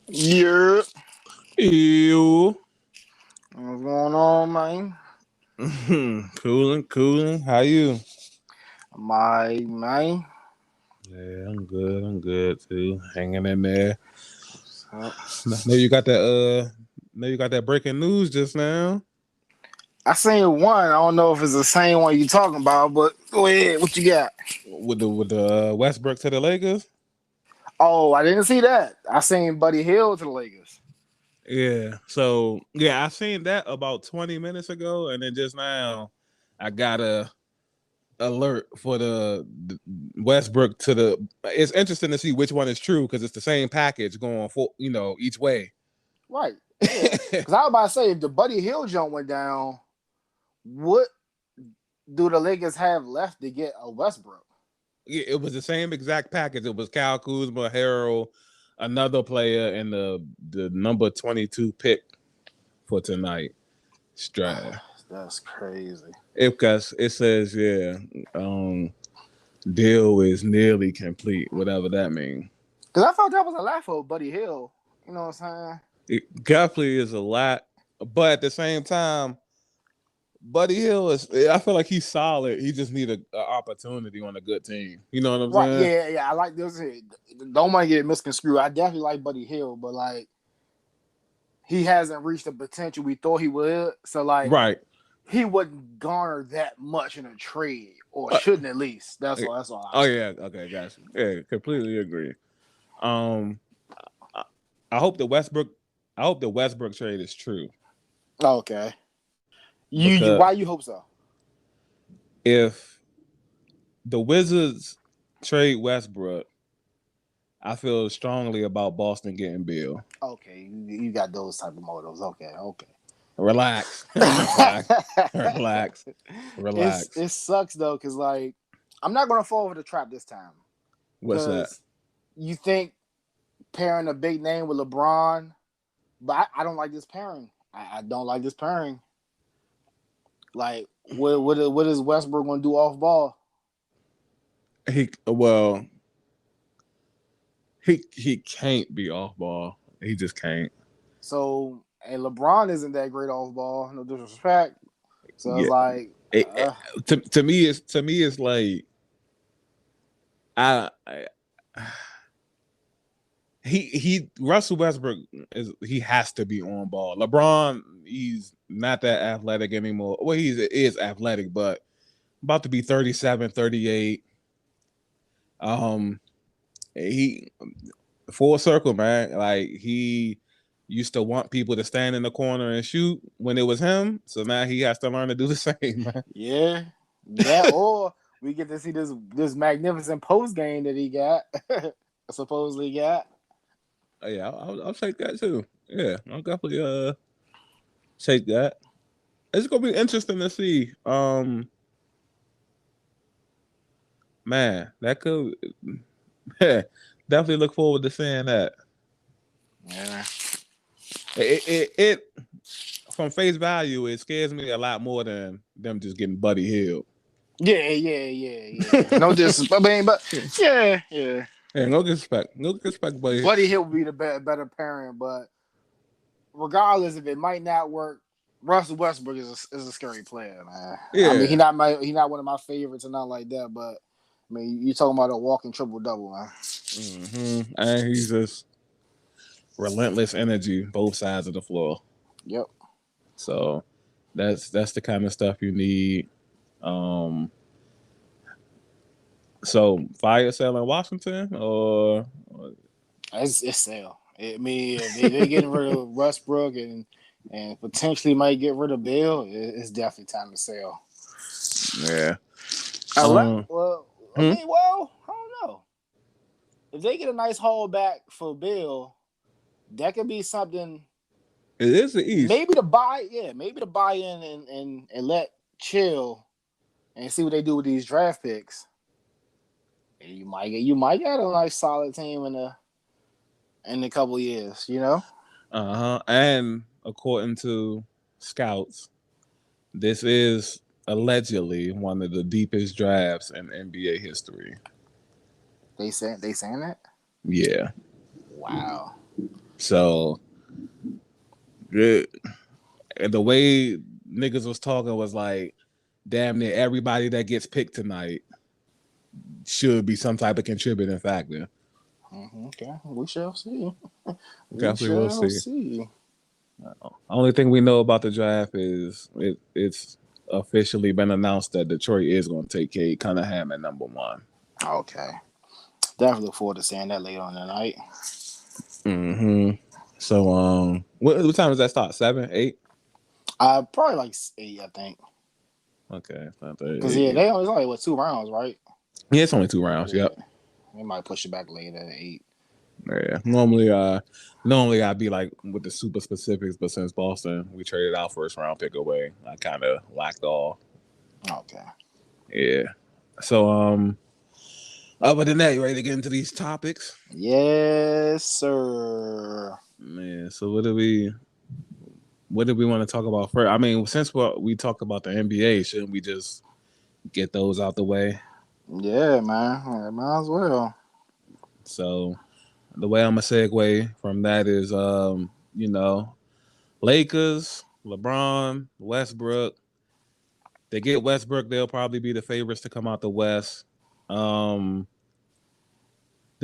Yeah. Ew. What's going on, man? Cooling. How you? My man. Yeah, I'm good. I'm good too. Hanging in there. What's up? Know you got that. Know you got that breaking news just now I seen one. I don't know if it's the same one you talking about, but go ahead. What you got? with the Westbrook to the Lakers. Oh, I didn't see that. I seen Buddy Hill to the Lakers. Yeah. So yeah, I seen that about 20 minutes ago, and then just now, I got a alert for the Westbrook to the. It's interesting to see which one is true because it's the same package going for each way. Right. Yeah. Because I was about to say, if the Buddy Hill jump went down, what do the Lakers have left to get a Westbrook? It was the same exact package. It was Kyle Kuzma, Harrell, another player, and the number 22 pick for tonight. Strad. That's crazy. Because it says, deal is nearly complete, whatever that means. Because I thought that was a lot for Buddy Hill. You know what I'm saying? It definitely is a lot, but at the same time, Buddy Hill is. I feel like he's solid. He just need a opportunity on a good team. You know what I'm Right, saying? yeah. I like this. Don't want to get misconstrued. I definitely like Buddy Hill, but like he hasn't reached the potential we thought he would. So like Right. he wouldn't garner that much in a trade, or shouldn't at least. That's all. That's all. Oh yeah. Okay. Gotcha. Yeah. Completely agree. Um, I hope the Westbrook. I hope the Westbrook trade is true. Okay. You Because why you hope so? if the Wizards trade Westbrook, I feel strongly about Boston getting Bill. Okay, you got those type of motives. Okay. Relax. Relax. It sucks though, because like I'm not gonna fall for the trap this time. What's that? You think pairing a big name with LeBron, but I don't like this pairing. I don't like this pairing. Like, what is Westbrook going to do off ball? He can't be off ball. He just can't. So, and LeBron isn't that great off ball. No disrespect. So Yeah. it's like, to me it's like I he Russell Westbrook he has to be on ball. LeBron, he's not that athletic anymore. Well, he is athletic, but about to be 37, 38. He full circle, man. Like he used to want people to stand in the corner and shoot when it was him. So now he has to learn to do the same, man. Yeah. Or we get to see this magnificent post game that he got, supposedly got. Yeah, I'll take that too. Yeah, I'll definitely take that. It's gonna be interesting to see. Man, that could definitely look forward to seeing that. Yeah. It from face value, it scares me a lot more than them just getting Buddy Hill. Yeah. No disrespect, but yeah. Yeah, no disrespect, Buddy Hill would be the better parent, but regardless if it might not work, Russell Westbrook is a scary player, man. Yeah. I mean, he not one of my favorites and not like that, but I mean, you talking about a walking triple double, man. Mm-hmm. And he's just relentless energy, both sides of the floor. Yep. So that's the kind of stuff you need. So fire sale in Washington or It's sale. I mean, if they're getting rid of Westbrook and potentially might get rid of Bill, it's definitely time to sell. Yeah. I don't know. If they get a nice haul back for Bill, that could be something. It is the East. Maybe to buy in and let chill and see what they do with these draft picks. And you might get a nice solid team in a couple of years, you know? And according to scouts, this is allegedly one of the deepest drafts in NBA history. They saying that? Yeah. Wow. So good. And the way niggas was talking was like, damn near everybody that gets picked tonight should be some type of contributing factor. Okay, we shall see. We Definitely will shall see. see. Only thing we know about the draft is it's officially been announced that Detroit is going to take Cade Cunningham at number 1. Okay, definitely look forward to seeing that later on tonight. Mm-hmm. So what time does that start? 7, 8? Probably like 8, I think. Okay, Because they only like 2 rounds, right? Yeah, it's only 2 rounds. Yeah. Yep. They might push it back later at 8. Yeah. Normally I'd be like with the super specifics, but since Boston we traded our first round pick away, I kind of lacked all. Okay. Yeah. So other than that, you ready to get into these topics? Yes, sir. Man, so what do we want to talk about first? I mean, since we talked about the NBA, shouldn't we just get those out the way? Yeah, man. Might as well. So the way I'm gonna segue from that is Lakers, LeBron, Westbrook. They get Westbrook, they'll probably be the favorites to come out the West. The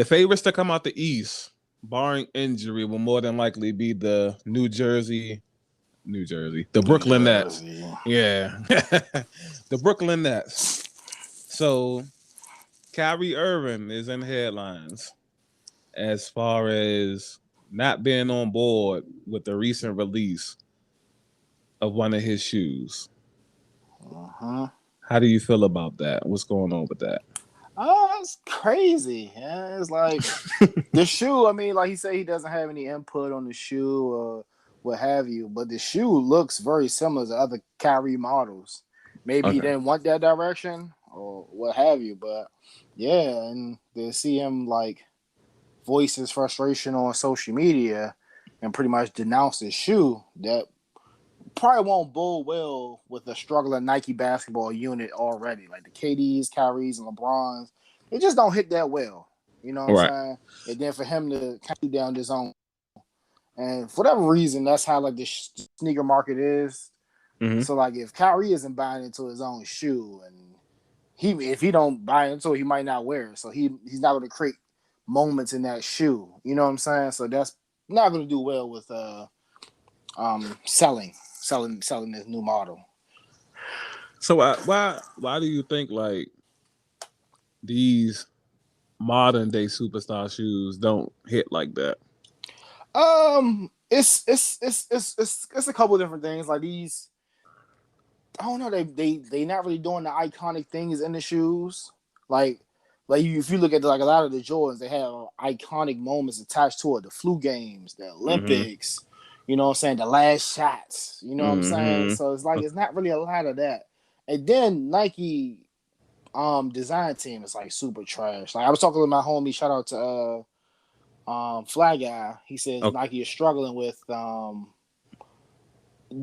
favorites to come out the East, barring injury, will more than likely be the the Brooklyn Nets. Yeah. The Brooklyn Nets. So Kyrie Irving is in headlines as far as not being on board with the recent release of one of his shoes. How do you feel about that? What's going on with that? Oh, that's crazy. Yeah, it's like the shoe. I mean, like he said, he doesn't have any input on the shoe or what have you, but the shoe looks very similar to other Kyrie models. Maybe he didn't want that direction or what have you, but yeah, and to see him like voice his frustration on social media and pretty much denounce his shoe, that probably won't bode well with the struggling Nike basketball unit already. Like the KDs, Kyries, and LeBrons, they just don't hit that well. You know what I'm saying? And then for him to keep down his own, and for whatever reason, that's how like the sneaker market is. Mm-hmm. So like if Kyrie isn't buying into his own shoe, and if he don't buy into it, he might not wear it. So he's not going to create moments in that shoe. You know what I'm saying? So that's not going to do well with selling this new model. So why do you think like these modern day superstar shoes don't hit like that? It's a couple of different things. Like these, I don't know. They not really doing the iconic things in the shoes. Like if you look at like a lot of the Jordans, they have iconic moments attached to it. The flu games, the Olympics. Mm-hmm. You know what I'm saying? The last shots. You know what I'm saying? So it's like it's not really a lot of that. And then Nike design team is like super trash. Like I was talking with my homie, shout out to Fly Guy. He says Nike is struggling with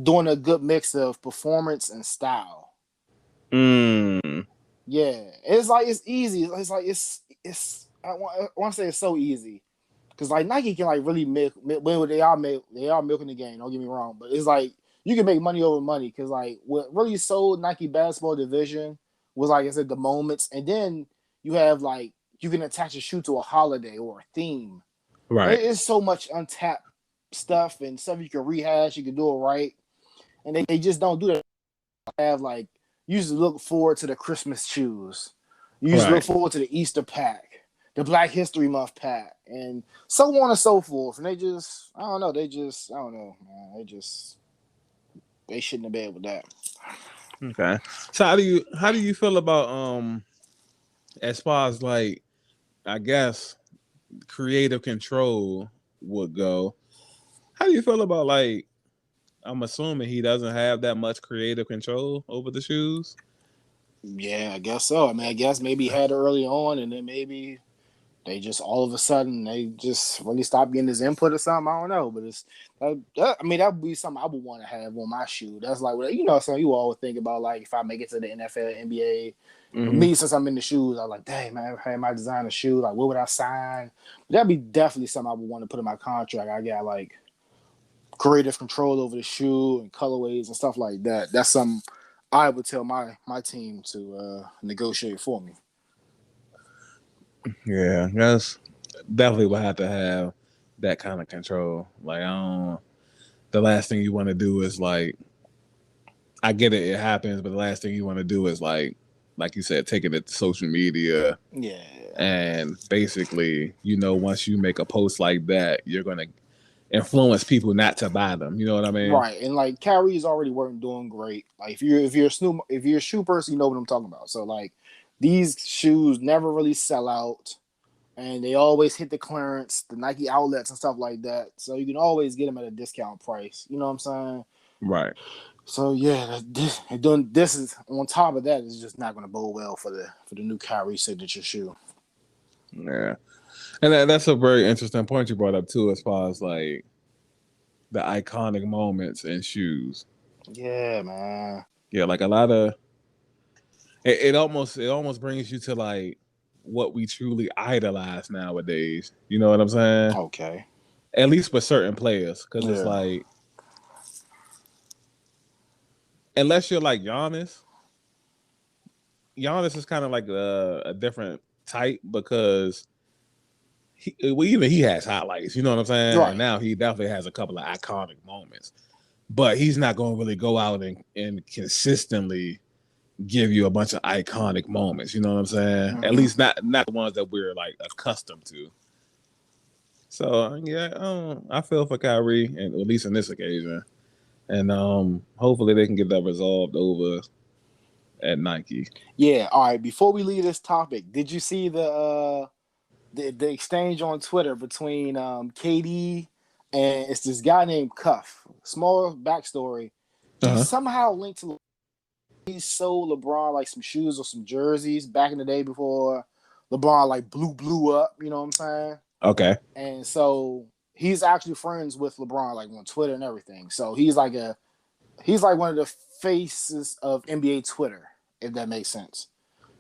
doing a good mix of performance and style. Yeah. It's like it's easy. It's like it's I want to say it's so easy. Because like Nike can like really milk they are milking the game. Don't get me wrong, but it's like you can make money over money. Because like what really sold Nike basketball division was like I said the moments, and then you have like you can attach a shoe to a holiday or a theme. Right, it's so much untapped stuff and stuff you can rehash. You can do it right, and they just don't do that. Have like you used to look forward to the Christmas shoes. You used to look forward to the Easter pack. The Black History Month pack, and so on and so forth. And I don't know, man. They shouldn't have been with that. Okay. So how do you feel about as far as like I guess creative control would go? How do you feel about like I'm assuming he doesn't have that much creative control over the shoes? Yeah, I guess so. I mean, I guess maybe he had it early on, and then maybe they just all of a sudden they just really stop getting his input or something. I don't know, but it's that would be something I would want to have on my shoe. That's like something you always think about, like if I make it to the NFL, NBA. For me, since I'm in the shoes, I was like, dang man, if I had my designer shoe, like what would I sign? That'd be definitely something I would want to put in my contract. I got like creative control over the shoe and colorways and stuff like that. That's something I would tell my team to negotiate for me. Yeah, that's definitely would have to have that kind of control. Like, the last thing you want to do is like, I get it, it happens, but the last thing you want to do is like you said, take it to social media. Yeah. And basically, once you make a post like that, you're gonna influence people not to buy them. You know what I mean? Right. And like Kyrie is already doing great. Like if you're a shoe person, you know what I'm talking about. So like these shoes never really sell out, and they always hit the clearance, the Nike outlets and stuff like that. So you can always get them at a discount price. You know what I'm saying? Right. So yeah, this is on top of that is just not going to bode well for the new Kyrie signature shoe. Yeah, and that's a very interesting point you brought up too, as far as like the iconic moments in shoes. Yeah, man. Yeah, like a lot of it almost brings you to like what we truly idolize nowadays. You know what I'm saying? Okay. At least with certain players, because it's like, unless you're like Giannis is kind of like a different type, because he has highlights. You know what I'm saying? Right. And now he definitely has a couple of iconic moments, but he's not going to really go out and consistently give you a bunch of iconic moments. You know what I'm saying? Mm-hmm. At least not the ones that we're like accustomed to. So yeah, I feel for Kyrie, and at least in this occasion, and hopefully they can get that resolved over at Nike. Yeah. All right. Before we leave this topic, did you see the exchange on Twitter between KD and it's this guy named Cuff? Small backstory. He somehow linked to he sold LeBron like some shoes or some jerseys back in the day before LeBron like blew up. You know what I'm saying? Okay. And so he's actually friends with LeBron like on Twitter and everything. So he's like one of the faces of NBA Twitter, if that makes sense.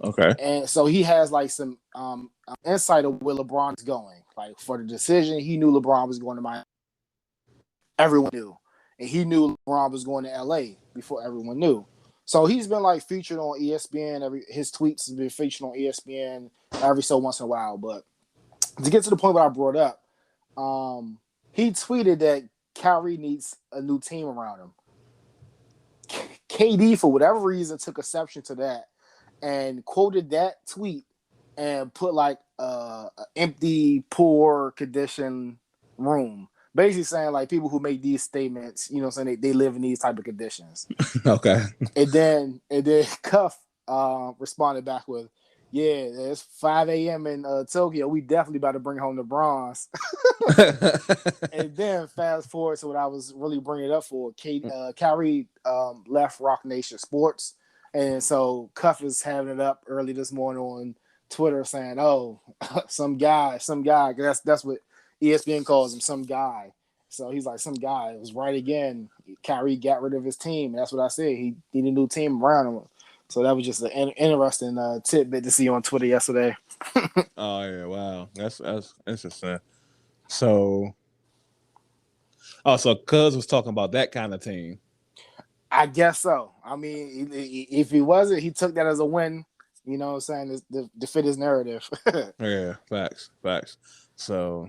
Okay. And so he has like some insight of where LeBron's going. Like for the decision, he knew LeBron was going to Miami. Everyone knew. And he knew LeBron was going to LA before everyone knew. So he's been like featured on ESPN. His tweets have been featured on ESPN every so once in a while. But to get to the point that I brought up, he tweeted that Kyrie needs a new team around him. KD, for whatever reason, took exception to that and quoted that tweet and put like an empty, poor condition room. Basically saying like people who make these statements, you know what I'm saying, they live in these type of conditions. Okay. And then Cuff responded back with, yeah, it's 5 a.m. in Tokyo. We definitely about to bring home the bronze. And then fast forward to what I was really bringing it up for. Kyrie left Rock Nation Sports. And so Cuff is having it up early this morning on Twitter saying, oh, some guy. That's what ESPN calls him, some guy. So he's like, some guy. It was right again. Kyrie got rid of his team. And that's what I said. He needed a new team around him. So that was just an interesting tidbit to see on Twitter yesterday. Oh, yeah. Wow. That's interesting. So Cuz was talking about that kind of team. I guess so. I mean, if he wasn't, he took that as a win, you know what I'm saying, to fit his narrative. Yeah, facts. So,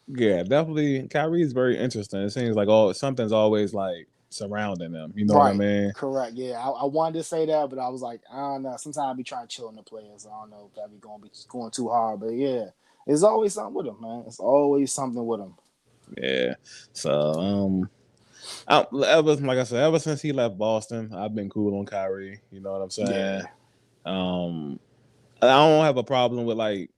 yeah, definitely Kyrie is very interesting. It seems like something's always like surrounding them. You know what I mean? Correct. Yeah, I wanted to say that, but I was like, I don't know. Sometimes I be trying to chill on the players. I don't know if that be going too hard, but yeah, there's always something with them, man. It's always something with them. Yeah. So, ever since he left Boston, I've been cool on Kyrie. You know what I'm saying? Yeah. I don't have a problem with like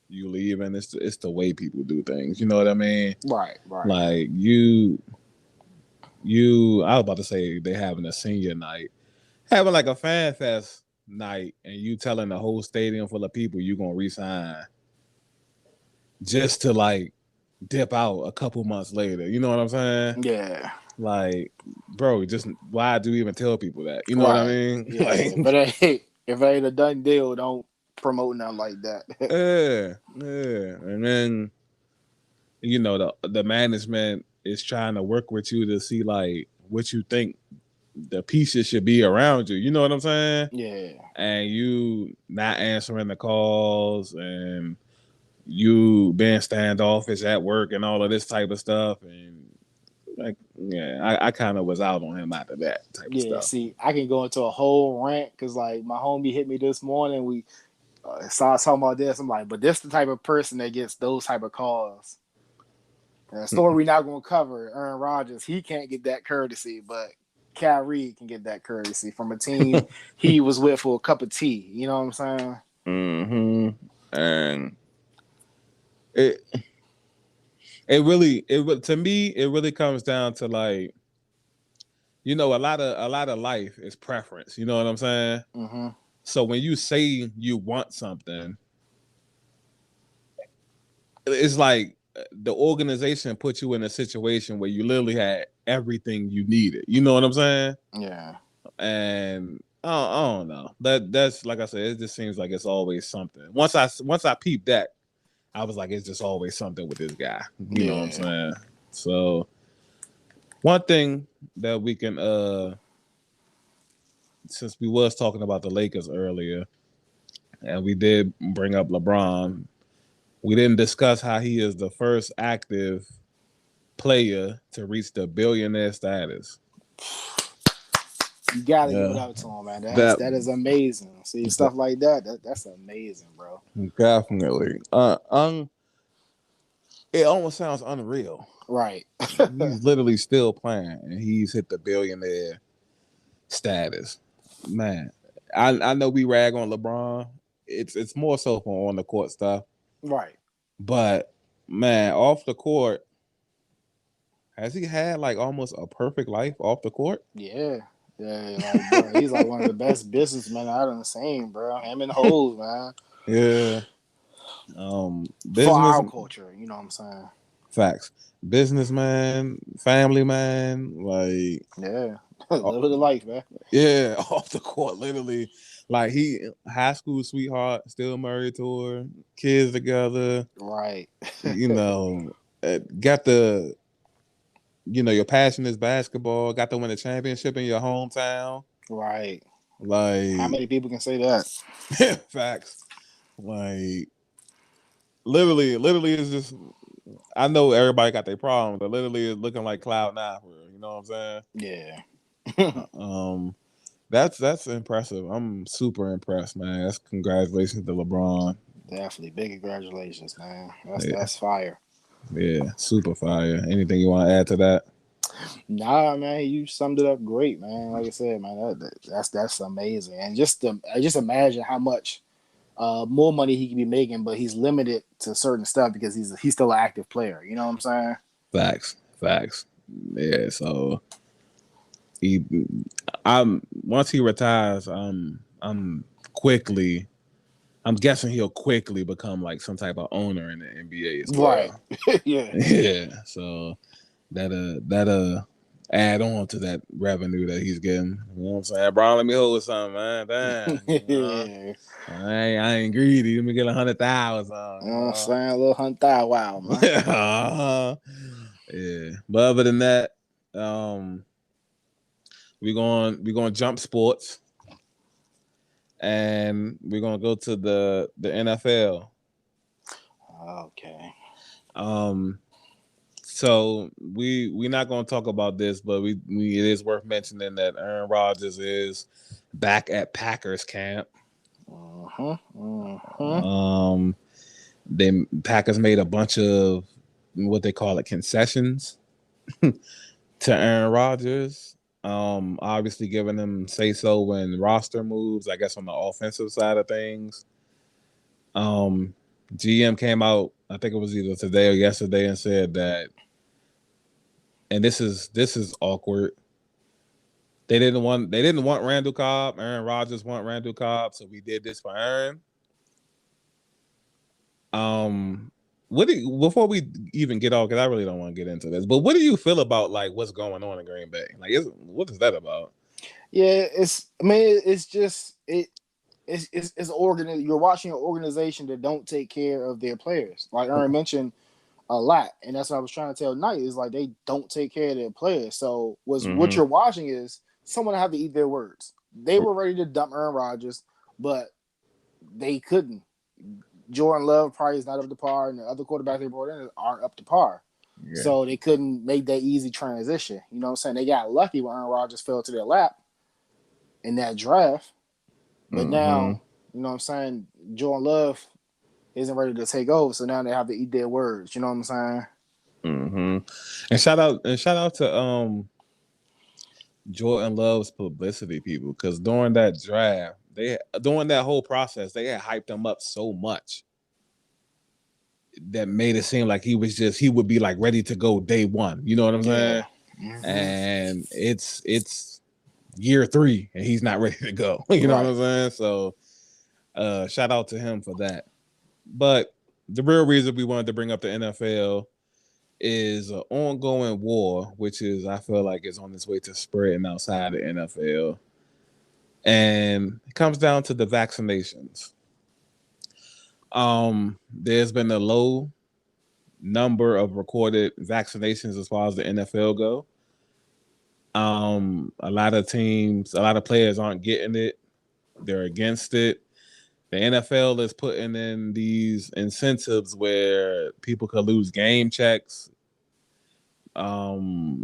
you leaving. It's the way people do things. You know what I mean? Right. Like you. I was about to say they having a senior night, having like a fan fest night, and you telling the whole stadium full of people you gonna resign just to like dip out a couple months later. You know what I'm saying? Yeah. Like, bro, just why do you even tell people that? You know what I Right. mean? Yeah. Like, If it ain't a done deal, don't promote nothing like that. yeah. And then you know the management is trying to work with you to see like what you think the pieces should be around you. You know what I'm saying? Yeah. And you not answering the calls and you being standoffish at work and all of this type of stuff. And like, yeah, I kind of was out on him after that type of Yeah. stuff. See, I can go into a whole rant because like my homie hit me this morning. We saw talking about this. I'm like, but this the type of person that gets those type of calls. And a story we're not going to cover, Aaron Rodgers, he can't get that courtesy, but Kyrie can get that courtesy from a team he was with for a cup of tea. You know what I'm saying? And it to me it really comes down to like, you know, a lot of life is preference. You know what I'm saying? Mm-hmm. So when you say you want something, it's like the organization put you in a situation where you literally had everything you needed. You know what I'm saying? Yeah. And I don't know. That's like I said, it just seems like it's always something. Once I peeped that, I was like, it's just always something with this guy. You know what I'm saying? So one thing that we can since we was talking about the Lakers earlier, and we did bring up LeBron, we didn't discuss how he is the first active player to reach the billionaire status. You gotta give it up to him, man. That is amazing. See stuff like that's amazing, bro. Definitely. It almost sounds unreal. Right. He's literally still playing, and he's hit the billionaire status. Man, I know we rag on LeBron. It's more so for on the court stuff. Right. But man, off the court, has he had like almost a perfect life off the court? Yeah. Yeah, like bro, he's like one of the best businessmen I done seen, bro. Him and Hoes, man. Yeah. For Business our culture, you know what I'm saying? facts. Businessman, family man, like Yeah. Living the life, man. yeah, off the court, literally. Like he high school sweetheart, still married to her, kids together. Right. You know, got the your passion is basketball. Got to win a championship in your hometown. Right. How Like many people can say that? facts. Like literally is just. I know everybody got their problems, but literally is looking like Cloud9 for real. You know what I'm saying? Yeah. That's impressive. I'm super impressed, man. That's congratulations to LeBron. Definitely. Big congratulations, man. Yeah. That's fire. Yeah, super fire. Anything you want to add to that? Nah, man, you summed it up great, man. Like I said, man, that's amazing. And just imagine how much more money he could be making, but he's limited to certain stuff because he's still an active player. You know what I'm saying? Facts. Yeah. So once he retires, I'm guessing he'll quickly become like some type of owner in the NBA as well. Right. Yeah. Yeah. So that'll add on to that revenue that he's getting. You know what I'm saying? Bro, let me hold something, man. Damn. Yeah. I ain't greedy. Let me get 100,000. You know what I'm saying? A little hunt that wow, man. Yeah. But other than that, we're going to jump sports. And we're gonna go to the NFL. Okay. So we're not gonna talk about this, but it is worth mentioning that Aaron Rodgers is back at Packers camp. The Packers made a bunch of what they call it concessions to Aaron Rodgers. Obviously giving him say so when roster moves, I guess on the offensive side of things. GM came out, I think it was either today or yesterday, and said that, and this is awkward. They didn't want Randall Cobb. Aaron Rodgers want Randall Cobb, so we did this for Aaron. before we even get off, because I really don't want to get into this, but what do you feel about like what's going on in Green Bay? Like, what is that about? Yeah, it's just it's You're watching an organization that don't take care of their players. Like Aaron mentioned a lot, and that's what I was trying to tell Knight is like they don't take care of their players. So what you're watching is someone have to eat their words. They were ready to dump Aaron Rodgers, but they couldn't. Jordan Love probably is not up to par, and the other quarterbacks they brought in aren't up to par. Yeah. So they couldn't make that easy transition. You know what I'm saying? They got lucky when Aaron Rodgers fell to their lap in that draft. But now, you know what I'm saying, Jordan Love isn't ready to take over, so now they have to eat their words. You know what I'm saying? And shout out to Jordan Love's publicity people, because during that draft, during that whole process, they had hyped him up so much that made it seem like he would be like ready to go day one. You know what I'm saying? And it's year 3 and he's not ready to go. You know what I'm saying? So shout out to him for that. But the real reason we wanted to bring up the NFL is an ongoing war, which is, I feel like, is on its way to spreading outside the NFL. And it comes down to the vaccinations. There's been a low number of recorded vaccinations as far as the NFL go. A lot of players aren't getting it. They're against it. The NFL is putting in these incentives where people could lose game checks.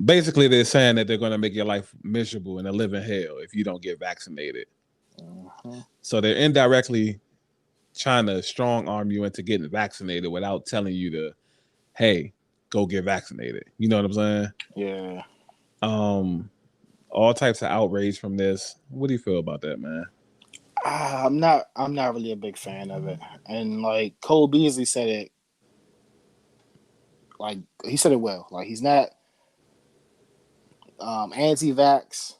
Basically, they're saying that they're going to make your life miserable and a living hell if you don't get vaccinated. So they're indirectly trying to strong arm you into getting vaccinated without telling you to, hey, go get vaccinated. You know what I'm saying? Yeah. All types of outrage from this. What do you feel about that, man? I'm not really a big fan of it. And like Cole Beasley said it, like he said it well. Like he's not anti-vax,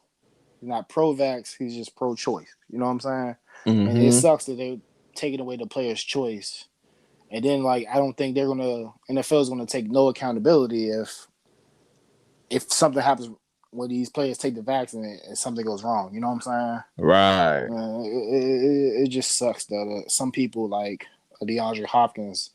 he's not pro-vax, he's just pro-choice. You know what I'm saying? And it sucks that they're taking away the player's choice. And then like I don't think NFL is gonna take no accountability if something happens when these players take the vaccine and something goes wrong. You know what I'm saying? Right. It just sucks that some people like DeAndre Hopkins,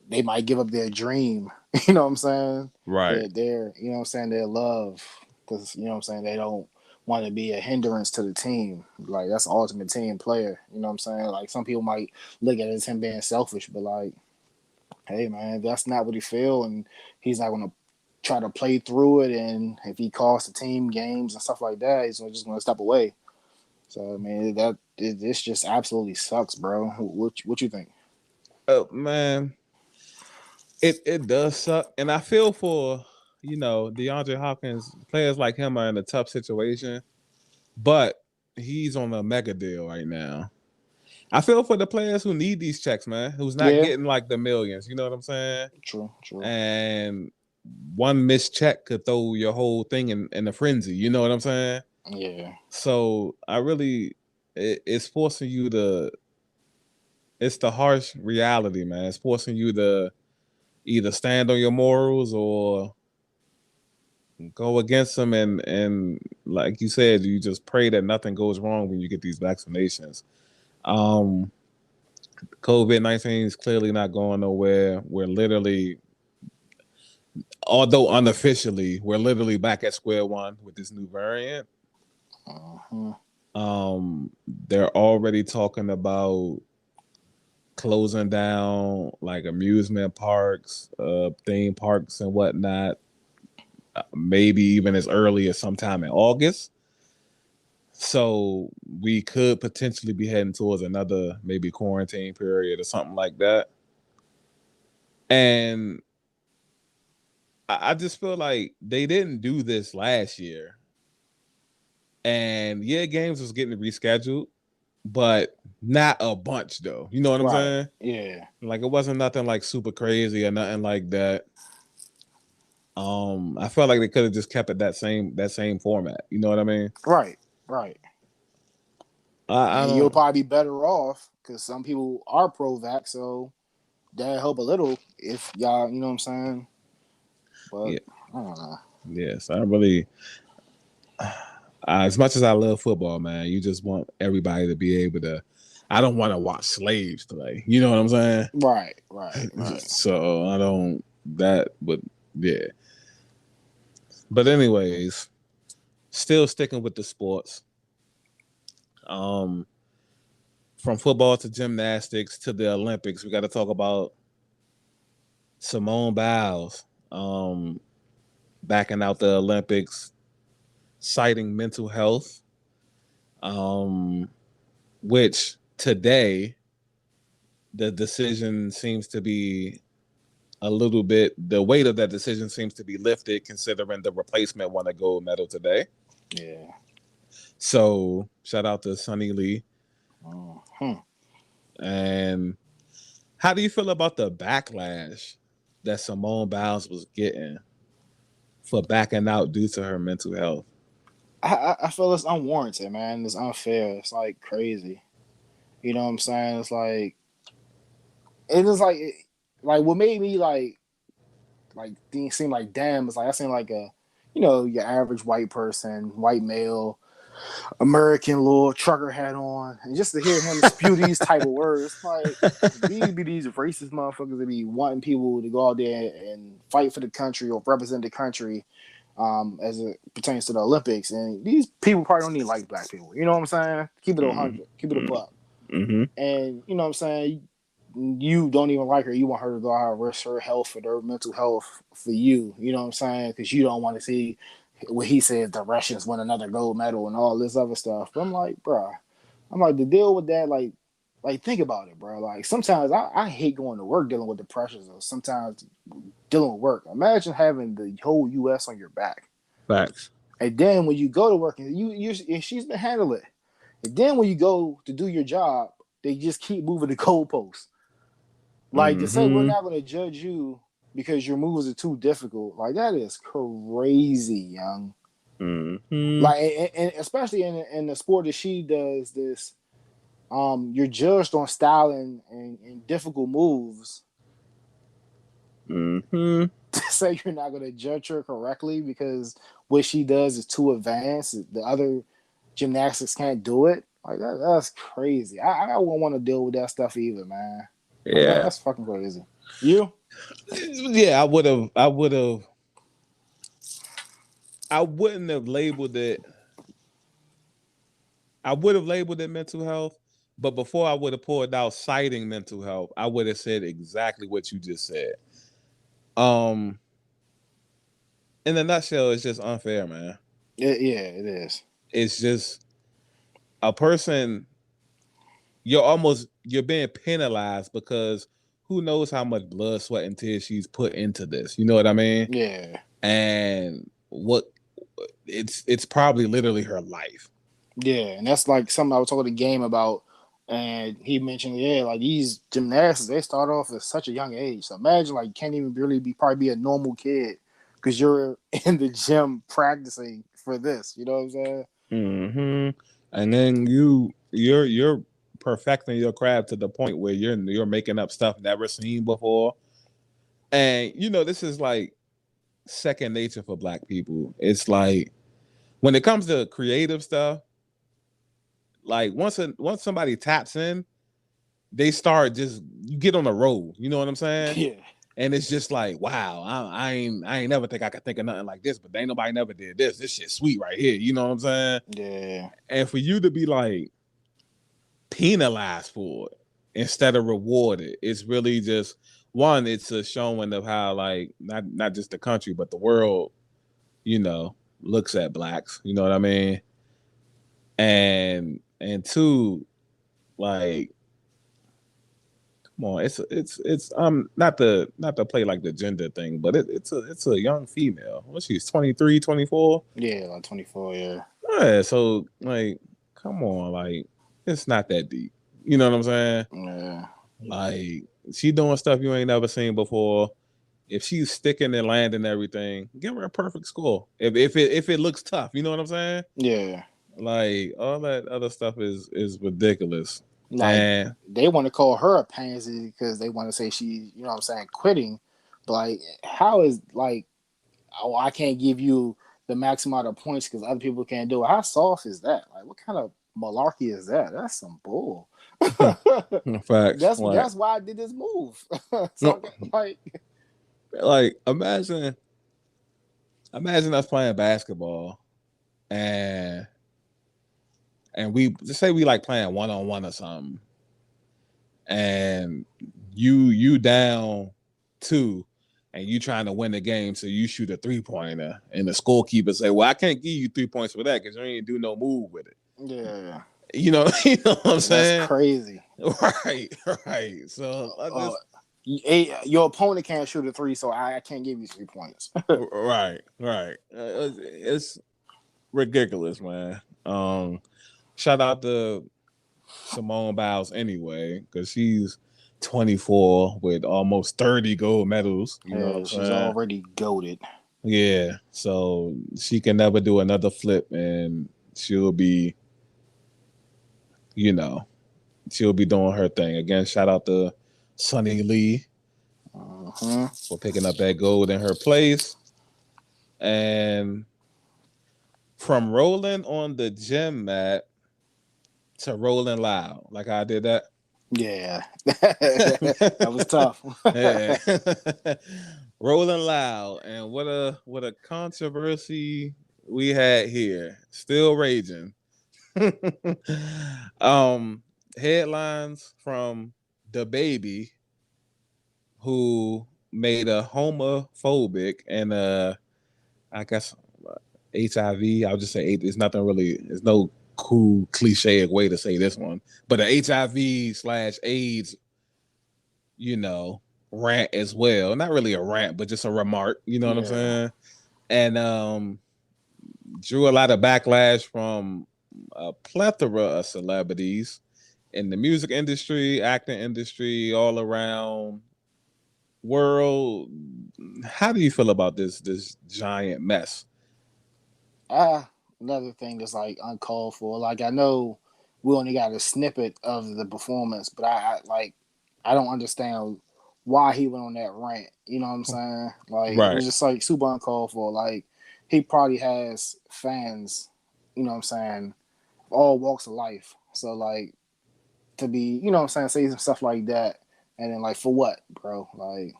they might give up their dream. You know what I'm saying? Right. They're you know what I'm saying, their love, because you know what I'm saying, they don't want to be a hindrance to the team. Like that's an ultimate team player. You know what I'm saying? Like some people might look at it as him being selfish, but like, hey man, that's not what he feel, and he's not gonna try to play through it, and if he costs the team games and stuff like that, he's just going to step away. So I mean, this just absolutely sucks, bro. What you think? Oh man, it does suck, and I feel for DeAndre Hopkins. Players like him are in a tough situation, but he's on a mega deal right now. I feel for the players who need these checks, man, who's not getting like the millions. You know what I'm saying? True. And one missed check could throw your whole thing in a frenzy. You know what I'm saying? Yeah. So I really, it's forcing you to. It's the harsh reality, man. It's forcing you to either stand on your morals or go against them, and like you said, you just pray that nothing goes wrong when you get these vaccinations. COVID-19 is clearly not going nowhere. We're literally, although unofficially, we're literally back at square one with this new variant. They're already talking about closing down like amusement parks, theme parks and whatnot, maybe even as early as sometime in August. So we could potentially be heading towards another maybe quarantine period or something like that. And I just feel like they didn't do this last year. And yeah, games was getting rescheduled, but not a bunch though. You know what I'm saying? Yeah. Like it wasn't nothing like super crazy or nothing like that. I felt like they could have just kept it that same format. You know what I mean? Right. I don't. You'll probably be better off because some people are pro-vax, so that help a little if y'all, you know what I'm saying. But Yeah. I don't know. Yes, I really. As much as I love football, man, you just want everybody to be able to. I don't want to watch slaves play. You know what I'm saying? Right. So I don't that, but yeah. But anyways, still sticking with the sports. Um, from football to gymnastics to the Olympics, we got to talk about Simone Biles. Backing out the Olympics, citing mental health. Which today the decision seems to be a little bit, the weight of that decision seems to be lifted considering the replacement won a gold medal today. Yeah. So shout out to Sonny Lee. Mm-hmm. And how do you feel about the backlash that Simone Biles was getting for backing out due to her mental health? I feel it's unwarranted, man. It's unfair. It's like crazy. You know what I'm saying? It's like it is like what made me like things seem like damn. It's like I seen like a, you know, your average white person, white male, American little trucker hat on, and just to hear him spew these type of words, like these be these racist motherfuckers that be wanting people to go out there and fight for the country or represent the country, as it pertains to the Olympics. And these people probably don't even like black people. You know what I'm saying? Keep it 100, keep it a buck. Mm-hmm. And you know what I'm saying? You don't even like her. You want her to go out and risk her health or her mental health for you. You know what I'm saying? Because you don't want to see what he says the Russians win another gold medal and all this other stuff. But I'm like, bro, I'm like, to deal with that, like think about it, bro. Like sometimes I hate going to work dealing with the pressures of sometimes dealing with work. Imagine having the whole U.S. on your back. Facts. And then when you go to work and and she's been handling it. And then when you go to do your job, they just keep moving the goalposts. Like to say we're not going to judge you because your moves are too difficult, like that is crazy, young. Mm-hmm. Like, and especially in the sport that she does this, you're judged on style and difficult moves. Mm-hmm. To say you're not going to judge her correctly because what she does is too advanced, the other gymnastics can't do it. Like that's crazy. I wouldn't want to deal with that stuff either, man. Like Yeah. that's fucking crazy. You? Yeah, I wouldn't have labeled it. I would have labeled it mental health, but before I would have pulled out citing mental health, I would have said exactly what you just said. In a nutshell, it's just unfair, man. Yeah, it is. It's just a person. You're being penalized because who knows how much blood, sweat, and tears she's put into this. You know what I mean? Yeah. And it's probably literally her life. Yeah, and that's like something I was talking to the game about, and he mentioned, yeah, like these gymnastics, they start off at such a young age. So imagine like you can't even really probably be a normal kid because you're in the gym practicing for this. You know what I'm saying? Mm-hmm. And then you're perfecting your craft to the point where you're making up stuff never seen before. And this is like second nature for black people. It's like when it comes to creative stuff, like once somebody taps in, they start you get on a roll. You know what I'm saying? Yeah. And it's just like, wow, I ain't never think I could think of nothing like this, but ain't nobody never did this. This shit's sweet right here. You know what I'm saying? Yeah. And for you to be like penalized for it instead of rewarded, it's really just one, it's a showing of how like not just the country, but the world, looks at blacks. You know what I mean? And two, like, come on, it's not to play like the gender thing, but it's a young female. What, she's 23, 24? Yeah, like 24, yeah. Yeah, so like, come on, like, it's not that deep. You know what I'm saying? Yeah. Like, she doing stuff you ain't never seen before. If she's sticking and landing everything, give her a perfect score. If it looks tough, you know what I'm saying? Yeah. Like all that other stuff is ridiculous. Like And they want to call her a pansy because they want to say she, you know what I'm saying, quitting. But like, how is like, oh, I can't give you the max amount of points because other people can't do it. How soft is that? Like, what kind of malarkey is that? That's some bull. facts, That's why I did this move. So no, I got, like imagine us playing basketball and we just say we like playing 1-on-1 or something, and you down 2 and you trying to win the game, so you shoot a 3-pointer and the scorekeeper say, well, I can't give you 3 points for that because you ain't do no move with it. yeah, you know what I'm saying? That's crazy. Right. So your opponent can't shoot a 3, so I can't give you 3 points. right. It's ridiculous, man. Shout out to Simone Biles anyway, because she's 24 with almost 30 gold medals. You know what I'm She's saying? already goated. Yeah, so she can never do another flip, and she'll be, she'll be doing her thing. Again, shout out to Sunny Lee for picking up that gold in her place. And from rolling on the gym mat to rolling loud, like I did that. Yeah, that was tough. Yeah. Rolling loud, and what a controversy we had here. Still raging. Headlines from Dababy, who made a homophobic and I guess HIV. I'll just say it's nothing really. There's no cool cliche way to say this one, but a HIV/AIDS, rant as well. Not really a rant, but just a remark. You know what I'm saying? And drew a lot of backlash from a plethora of celebrities in the music industry, acting industry, all around world. How do you feel about this giant mess? Another thing that's like uncalled for. Like, I know we only got a snippet of the performance, but I don't understand why he went on that rant. You know what I'm saying? Like, it was just like super uncalled for. Like, he probably has fans, you know what I'm saying, all walks of life. So like, to be, you know what I'm saying, say some stuff like that, and then like, for what, bro? Like,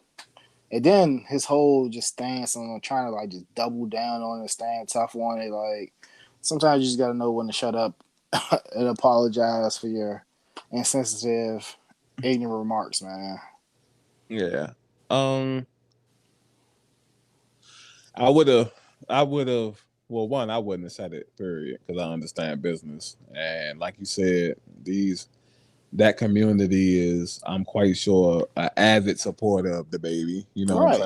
and then his whole just stance on trying to like just double down on it, stand tough on it. Like, sometimes you just gotta know when to shut up and apologize for your insensitive, ignorant remarks, man. Yeah. I would have. Well, one, I wouldn't have said it, period, because I understand business. And like you said, that community is, I'm quite sure, an avid supporter of Dababy. You know what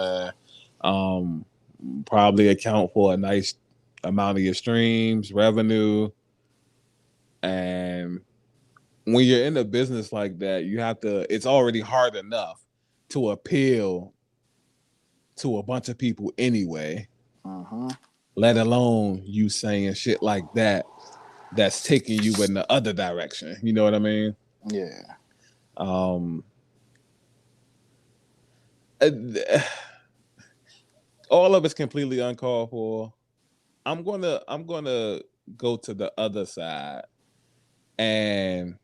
I'm saying? Probably account for a nice amount of your streams, revenue. And when you're in a business like that, it's already hard enough to appeal to a bunch of people anyway. Let alone you saying shit like that's taking you in the other direction. You know what I mean? Yeah. All of it's completely uncalled for. I'm gonna go to the other side, and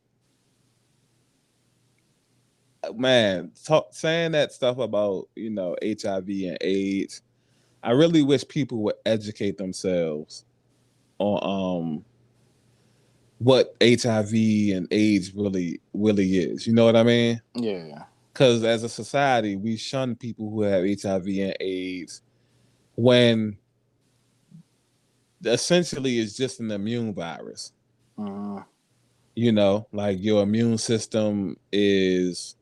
man, saying that stuff about HIV and AIDS. I really wish people would educate themselves on what HIV and AIDS really is. You know what I mean? Yeah. Because as a society, we shun people who have HIV and AIDS when essentially it's just an immune virus. Like your immune system is,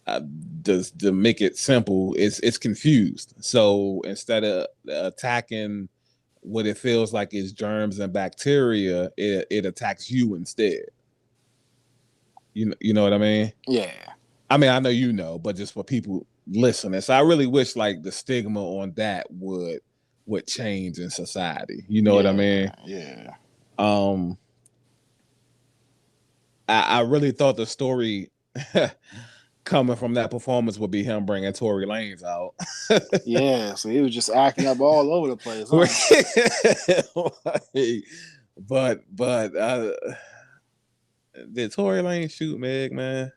to make it simple, it's confused. So instead of attacking what it feels like is germs and bacteria, it attacks you instead. You know what I mean? Yeah. I mean, I know but just for people listening. So I really wish like the stigma on that would change in society. You know what I mean? Yeah. I really thought the story coming from that performance would be him bringing Tory Lanez out. Yeah, so he was just acting up all over the place, huh? but did Tory Lanez shoot Meg, man?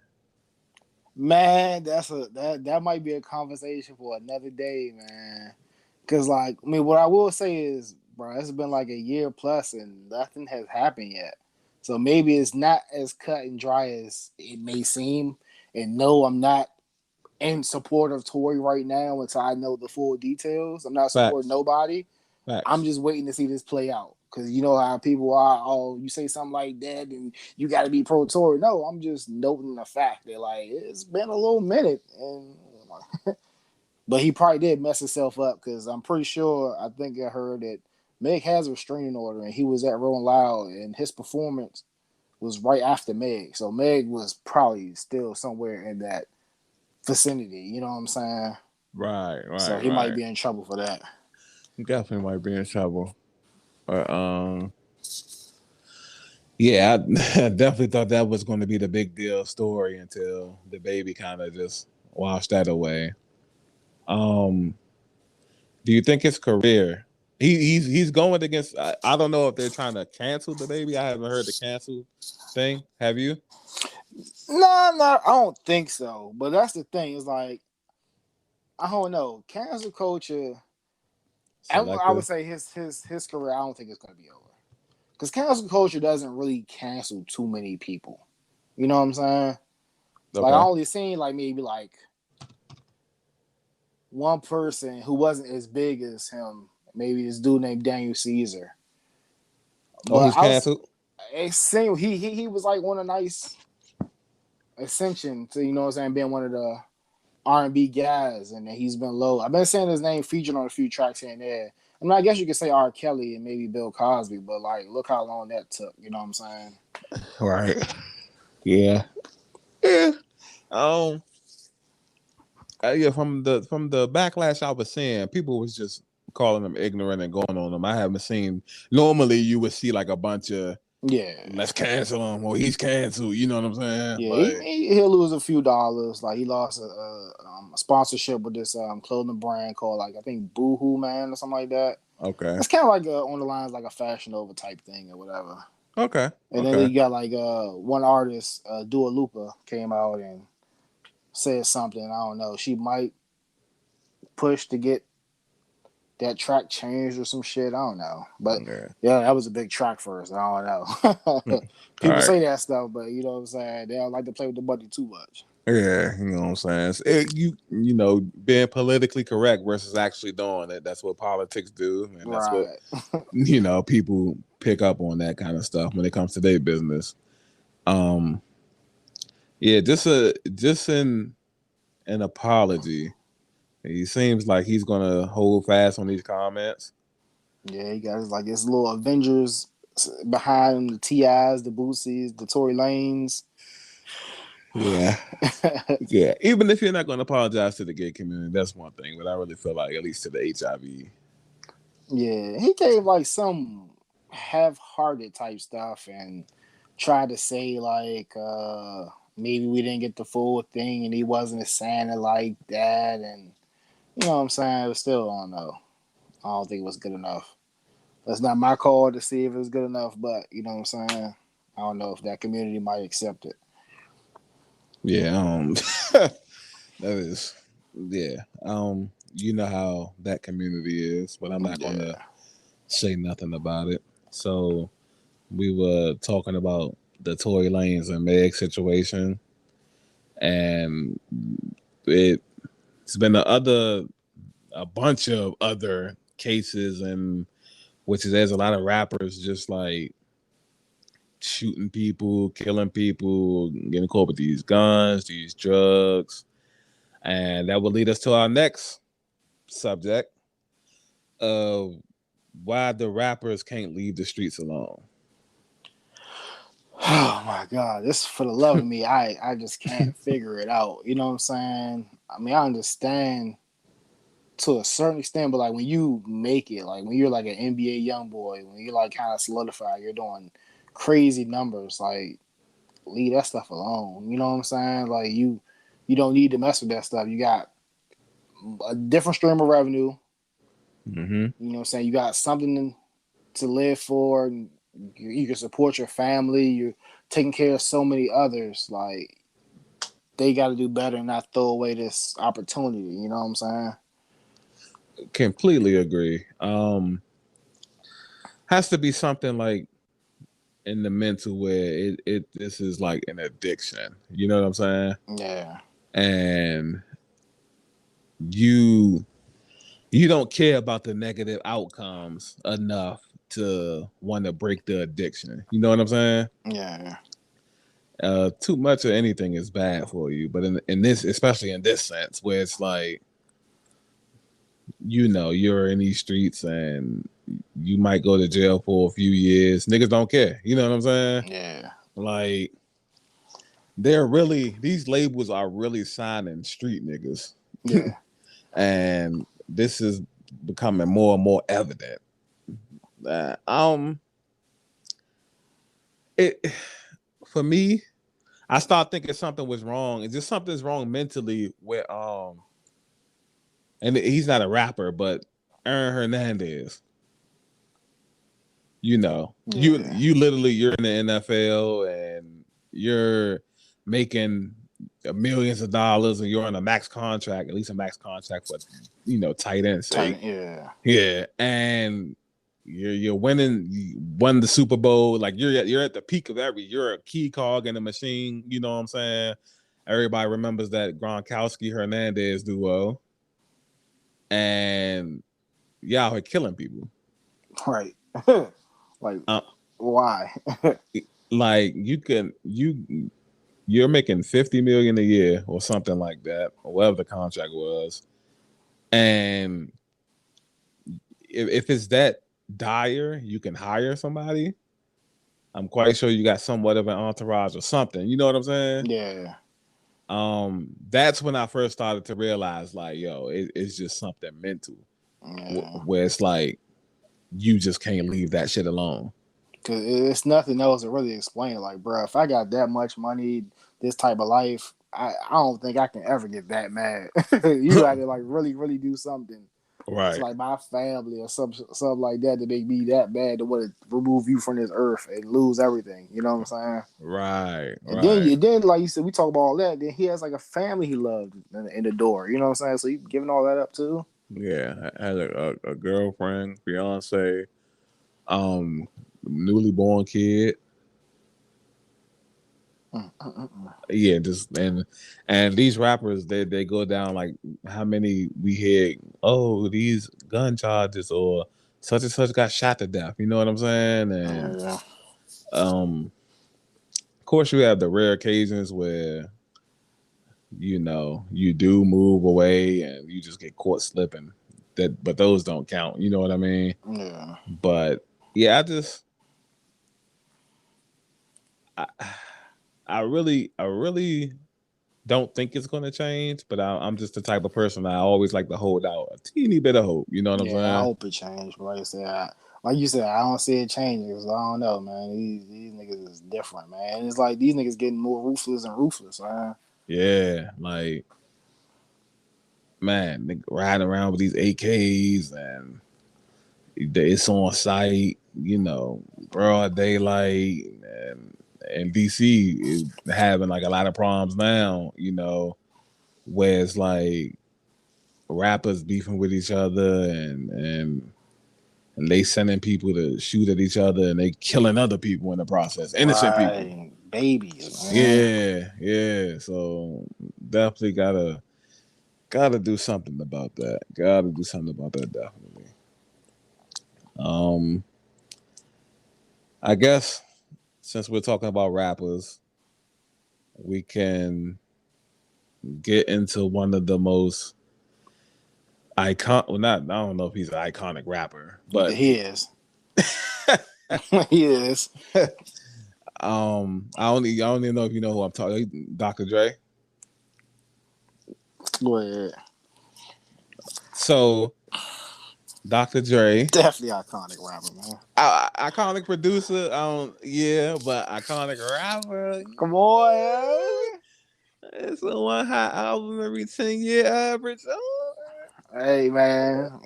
Man, that might be a conversation for another day, man. Cause like, I mean, what I will say is, bro, it's been like a year plus and nothing has happened yet. So maybe it's not as cut and dry as it may seem. And no, I'm not in support of Tory right now until I know the full details. I'm not supporting Facts. nobody. Facts. I'm just waiting to see this play out. Because you know how people are, oh, you say something like that and you got to be pro Tory. No, I'm just noting the fact that, like, it's been a little minute. And but he probably did mess himself up because I'm pretty sure, I think I heard that Meg has a restraining order and he was at Rolling Loud and his performance was right after Meg. So Meg was probably still somewhere in that vicinity. You know what I'm saying? Right. So he might be in trouble for that. He definitely might be in trouble. But yeah, I definitely thought that was going to be the big deal story until DaBaby kind of just washed that away. Do you think his career? He's going against. I don't know if they're trying to cancel DaBaby. I haven't heard the cancel thing. Have you? No, I don't think so. But that's the thing. It's like, I don't know. Cancel culture. I would say his career. I don't think it's going to be over because cancel culture doesn't really cancel too many people. You know what I'm saying? Okay. Like I only seen like maybe like one person who wasn't as big as him. Maybe this dude named Daniel Caesar. Oh, he's canceled. He was like one of the nice ascension to, you know what I'm saying, being one of the R&B guys, and then he's been low. I've been saying his name featured on a few tracks here and there. I mean, I guess you could say R. Kelly and maybe Bill Cosby, but like, look how long that took. You know what I'm saying? Right. Yeah. Yeah. Yeah. From the backlash I was seeing, people was just calling him ignorant and going on him. I haven't seen. Normally, you would see like a bunch of let's cancel him or he's canceled. You know what I'm saying? Yeah, but he'll lose a few dollars. Like he lost a sponsorship with this clothing brand called like I think Boohoo Man or something like that. Okay, it's kind of like on the lines like a Fashion Nova type thing or whatever. Okay, and then you got like one artist, Dua Lipa, came out and said something. I don't know. She might push to get that track changed or some shit. I don't know. But yeah, that was a big track for us. I don't know. People say that stuff, but you know what I'm saying? They don't like to play with the money too much. Yeah, you know what I'm saying? You know, being politically correct versus actually doing it. That's what politics do. And that's what, you know, people pick up on that kind of stuff when it comes to their business. Yeah, just an apology. He seems like he's gonna hold fast on these comments. Yeah, he got like his little Avengers behind him, the T.I.s, the Boosies, the Tory Lanez. Yeah. Yeah. Even if you're not gonna apologize to the gay community, that's one thing. But I really feel like at least to the HIV. Yeah, he gave like some half-hearted type stuff and tried to say like maybe we didn't get the full thing and he wasn't a Santa like that, and you know what I'm saying? But still, I don't know. I don't think it was good enough. That's not my call to see if it was good enough, but you know what I'm saying? I don't know if that community might accept it. Yeah, that is, yeah. You know how that community is, but I'm not gonna say nothing about it. So we were talking about the Tory Lanez and Meg situation, and it's been a bunch of other cases, and which is there's a lot of rappers just like shooting people, killing people, getting caught with these guns, these drugs, and that will lead us to our next subject of why the rappers can't leave the streets alone. Oh my God, this for the love of me, I just can't figure it out. You know what I'm saying? I mean, I understand to a certain extent, but like when you make it, like when you're like an NBA young boy, when you're like kind of solidified, you're doing crazy numbers, like leave that stuff alone. You know what I'm saying? Like you don't need to mess with that stuff. You got a different stream of revenue. Mm-hmm. You know what I'm saying? You got something to live for. And you can support your family. You're taking care of so many others. Like they got to do better and not throw away this opportunity. You know what I'm saying? Completely agree. Has to be something like in the mental where this is like an addiction. You know what I'm saying? Yeah. And you don't care about the negative outcomes enough to want to break the addiction. You know what I'm saying? Yeah. Too much of anything is bad for you, but in this, especially in this sense, where it's like, you know, you're in these streets and you might go to jail for a few years. Niggas don't care. You know what I'm saying? Yeah. Like, these labels are really signing street niggas. Yeah. And this is becoming more and more evident. It for me, I start thinking something was wrong. It's just something's wrong mentally with and he's not a rapper, but Aaron Hernandez. You know, Yeah. you literally you're in the NFL and you're making millions of dollars and you're on a max contract, at least a max contract for, you know, tight end sake. Yeah. Yeah, and you're winning. You won the Super Bowl. Like you're at the peak of you're a key cog in the machine. You know what I'm saying? Everybody remembers that Gronkowski Hernandez duo, and y'all are killing people. Right. Like why? Like you're making $50 million a year or something like that, or whatever the contract was, and if it's that dire, you can hire somebody. I'm quite sure you got somewhat of an entourage or something. You know what I'm saying? Yeah. That's when I first started to realize, like, yo, it's just something mental, where it's like you just can't leave that shit alone. Cause it's nothing else to really explain. Like, bro, if I got that much money, this type of life, I don't think I can ever get that mad. You got to like really, really do something. Right. To like my family or something like that to make me that bad to want to remove you from this earth and lose everything. You know what I'm saying? Right. And then like you said, we talk about all that. Then he has like a family he loved in the door. You know what I'm saying? So you giving all that up too? Yeah, I had a girlfriend, fiance, newly born kid. Yeah, just and these rappers they go down like how many we hear, oh, these gun charges or such and such got shot to death. You know what I'm saying? And of course you have the rare occasions where, you know, you do move away and you just get caught slipping. But those don't count. You know what I mean? Yeah. But yeah, I really don't think it's gonna change, but I'm just the type of person I always like to hold out a teeny bit of hope. You know what I'm saying? I hope it changed. But like you said, I don't see it changing because I don't know, man. These niggas is different, man. It's like these niggas getting more ruthless and ruthless, man. Yeah, like, man, nigga riding around with these AKs and it's on site, you know, broad daylight, and DC is having like a lot of problems now, you know, where it's like rappers beefing with each other and they sending people to shoot at each other and they killing other people in the process, innocent people, babies, man. Yeah. So definitely gotta do something about that. Gotta do something about that, definitely. I guess since we're talking about rappers, we can get into one of the most iconic. Well, not, I don't know if he's an iconic rapper, but he is. He is. I don't even know if you know who I'm talking. Dr. Dre. Go ahead. So Dr. Dre. Definitely iconic rapper, man. Iconic producer. Yeah, but iconic rapper. Come on, It's a one hot album every 10-year average. hey man.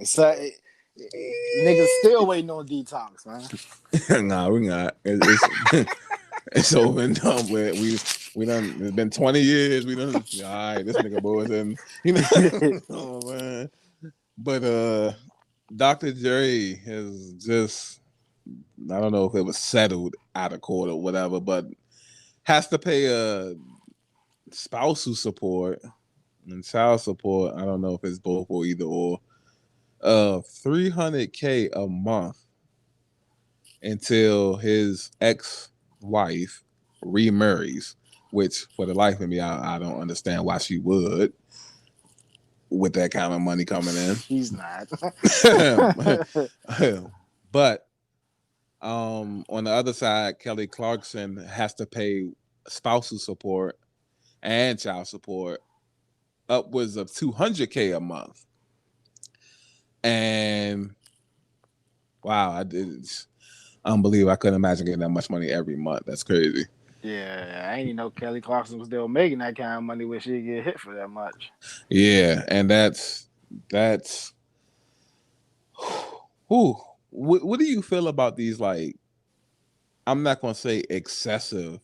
Niggas still waiting on Detox, man. Nah, we not. It's over and done with. We done. It's been 20 years. We done. All right, this nigga boys and oh man. But Dr. Dre has just, I don't know if it was settled out of court or whatever, but has to pay a spousal support and child support. I don't know if it's both or either or. $300K a month until his ex-wife remarries, which for the life of me, I don't understand why she would with that kind of money coming in. He's not. But on the other side, Kelly Clarkson has to pay spousal support and child support upwards of $200K a month. And wow, it's unbelievable. I couldn't imagine getting that much money every month. That's crazy. Yeah, I ain't even know Kelly Clarkson was still making that kind of money when she get hit for that much. Yeah, and that's who. What do you feel about these, like, I'm not gonna say excessive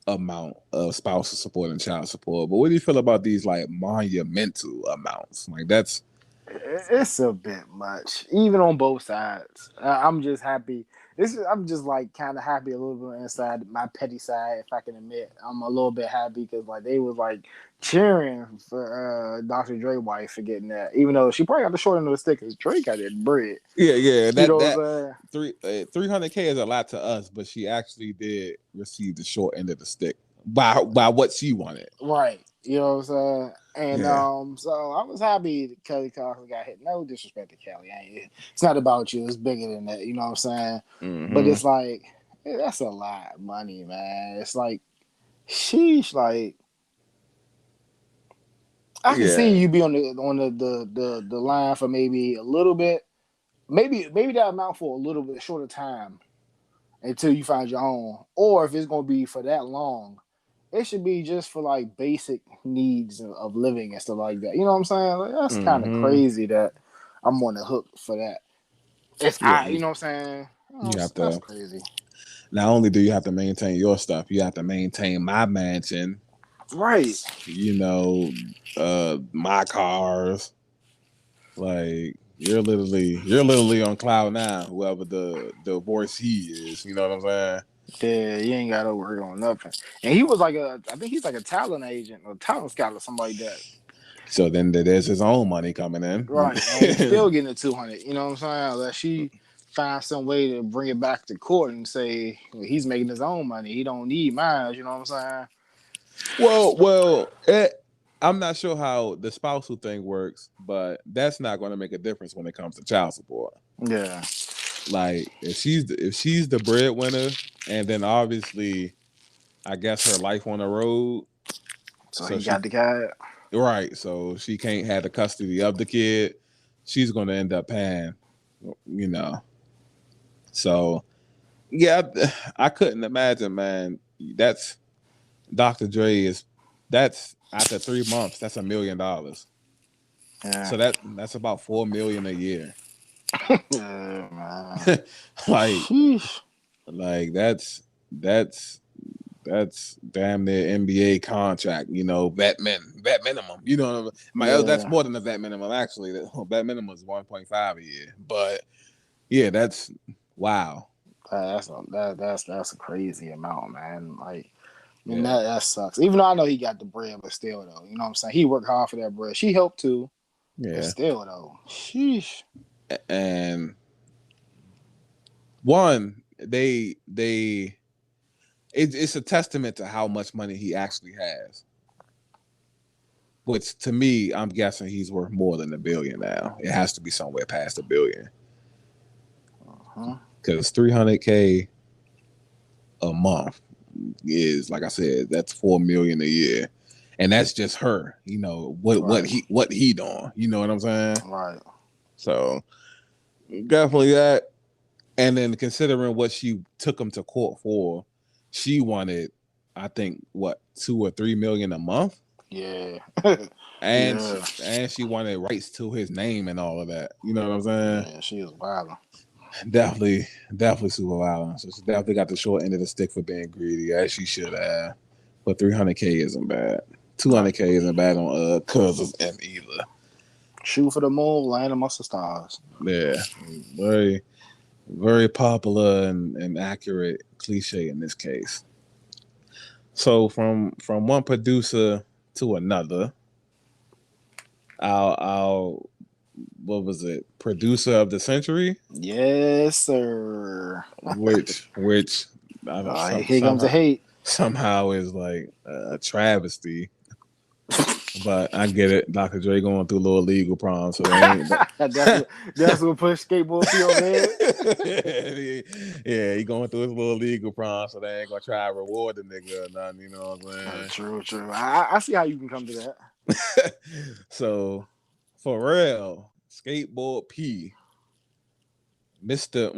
amount of spousal support and child support, but what do you feel about these like monumental amounts? Like It's a bit much, even on both sides. I'm just happy. I'm just like kind of happy a little bit inside my petty side, if I can admit. I'm a little bit happy because like they was like cheering for Dr. Dre wife for getting that, even though she probably got the short end of the stick because Dre got that bread. Yeah. That 300K is a lot to us, but she actually did receive the short end of the stick by what she wanted. Right. You know what I'm saying? And so I was happy that Kelly Clarkson got hit. No disrespect to Kelly. It's not about you. It's bigger than that. You know what I'm saying? Mm-hmm. But it's like, that's a lot of money, man. It's like, sheesh, like, I can see you be on the line for maybe a little bit, maybe that amount for a little bit shorter time until you find your own. Or if it's gonna be for that long, it should be just for like basic needs of living and stuff like that. You know what I'm saying? Like, that's kind of crazy that I'm on the hook for that. You know what I'm saying? That's crazy. Not only do you have to maintain your stuff, you have to maintain my mansion. Right. You know, my cars. Like you're literally on cloud nine, whoever the divorcee is. You know what I'm saying? Yeah, you ain't got to worry on nothing. And he was like I think he's like a talent agent or talent scout or something like that. So then there's his own money coming in. Right. And he's still getting the 200. You know what I'm saying? Unless she finds some way to bring it back to court and say he's making his own money. He don't need mine. You know what I'm saying? Well, I'm not sure how the spousal thing works, but that's not going to make a difference when it comes to child support. Yeah. Like if she's the breadwinner, and then obviously, I guess her life on the road. So he got the kid. Right. So she can't have the custody of the kid. She's going to end up paying, you know. So, yeah, I couldn't imagine, man. That's Dr. Dre that's after 3 months, that's $1 million. Yeah. So that's about $4 million a year. Yeah, man. like that's damn near NBA contract, you know, vet minimum. You know, that's more than the vet minimum actually. The vet minimum is 1.5 a year. But yeah, that's wow. That's a crazy amount, man. Like, I mean, that sucks. Even though I know he got the bread, but still though, you know what I'm saying? He worked hard for that bread. She helped too. Yeah. But still though. Sheesh. And one, it's a testament to how much money he actually has. Which to me, I'm guessing he's worth more than $1 billion now. It has to be somewhere past $1 billion. Because $300K a month is, like I said, that's $4 million a year, and that's just her. You know what he doing. You know what I'm saying? Right. So definitely that. And then considering what she took him to court for, she wanted, I think, what, 2 or 3 million a month. Yeah. And Yeah. she wanted rights to his name and all of that. You know what I'm saying? Yeah, she was wild. Definitely super violent. So she definitely got the short end of the stick for being greedy, as she should have. But 300K isn't bad. 200K isn't bad on Cousins and either. Shoot for the moon, land amongst the stars. Yeah, very, very popular and accurate cliche in this case. So from one producer to another, I'll what was it? Producer of the century? Yes, sir. Which I don't, here comes the hate. Somehow is like a travesty. But I get it. Dr. Dre going through a little legal problems, so they ain't. That's what pushed skateboard P over there. Yeah, he going through his little legal problems, so they ain't gonna try to reward the nigga or nothing. You know what I'm saying? True. I see how you can come to that. So, PHARELL, skateboard P, Mr.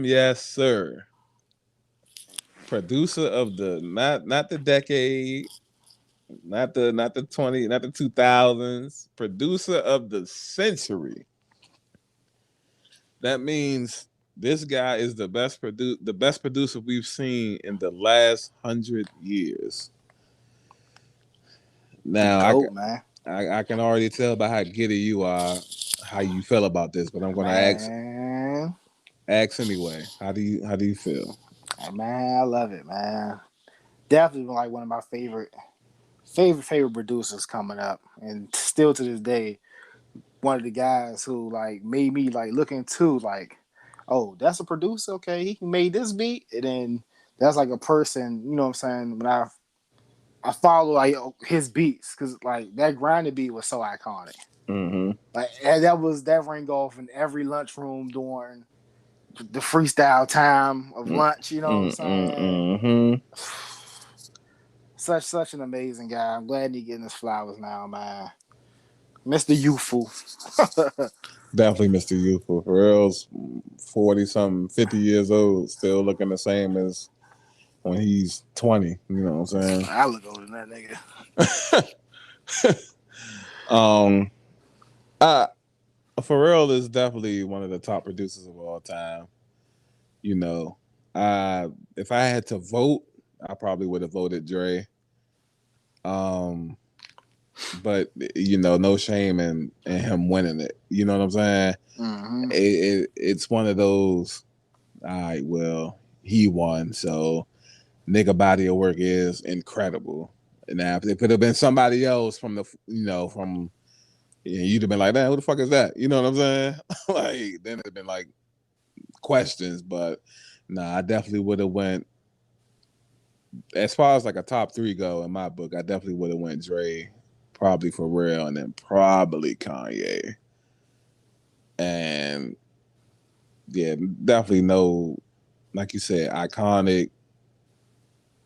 Yes sir, producer of the not the decade. Not the 2000s, producer of the century. That means this guy is the best producer we've seen in the last 100 years. Now, I can already tell by how giddy you are, how you feel about this, but I'm going to ask anyway. How do you feel? Man, I love it, man. Definitely like one of my favorite producers coming up, and still to this day, one of the guys who like made me like look into like, oh, that's a producer. Okay, he made this beat, and then that's like a person. You know what I'm saying? When I follow like his beats, because like that grinding beat was so iconic. Mm-hmm. Like that rang off in every lunchroom during the freestyle time of lunch. You know what I'm saying? Mm-hmm. Such an amazing guy. I'm glad he's getting his flowers now, man. Mr. Youthful. Definitely Mr. Youthful. PHARELL's 40-something, 50 years old, still looking the same as when he's 20. You know what I'm saying? I look older than that nigga. PHARELL is definitely one of the top producers of all time. You know, if I had to vote, I probably would have voted Dre. But you know, no shame in him winning it. You know what I'm saying? Mm-hmm. It's one of those. All right, well, he won, so nigga body of work is incredible. Now, if it could have been somebody else from you'd have been like, "Man, who the fuck is that?" You know what I'm saying? Like, then it'd been like questions, but nah, I definitely would have went. As far as like a top 3 go in my book, I definitely would have went Dre, probably PHARELL, and then probably Kanye. And yeah, definitely no, like you said, iconic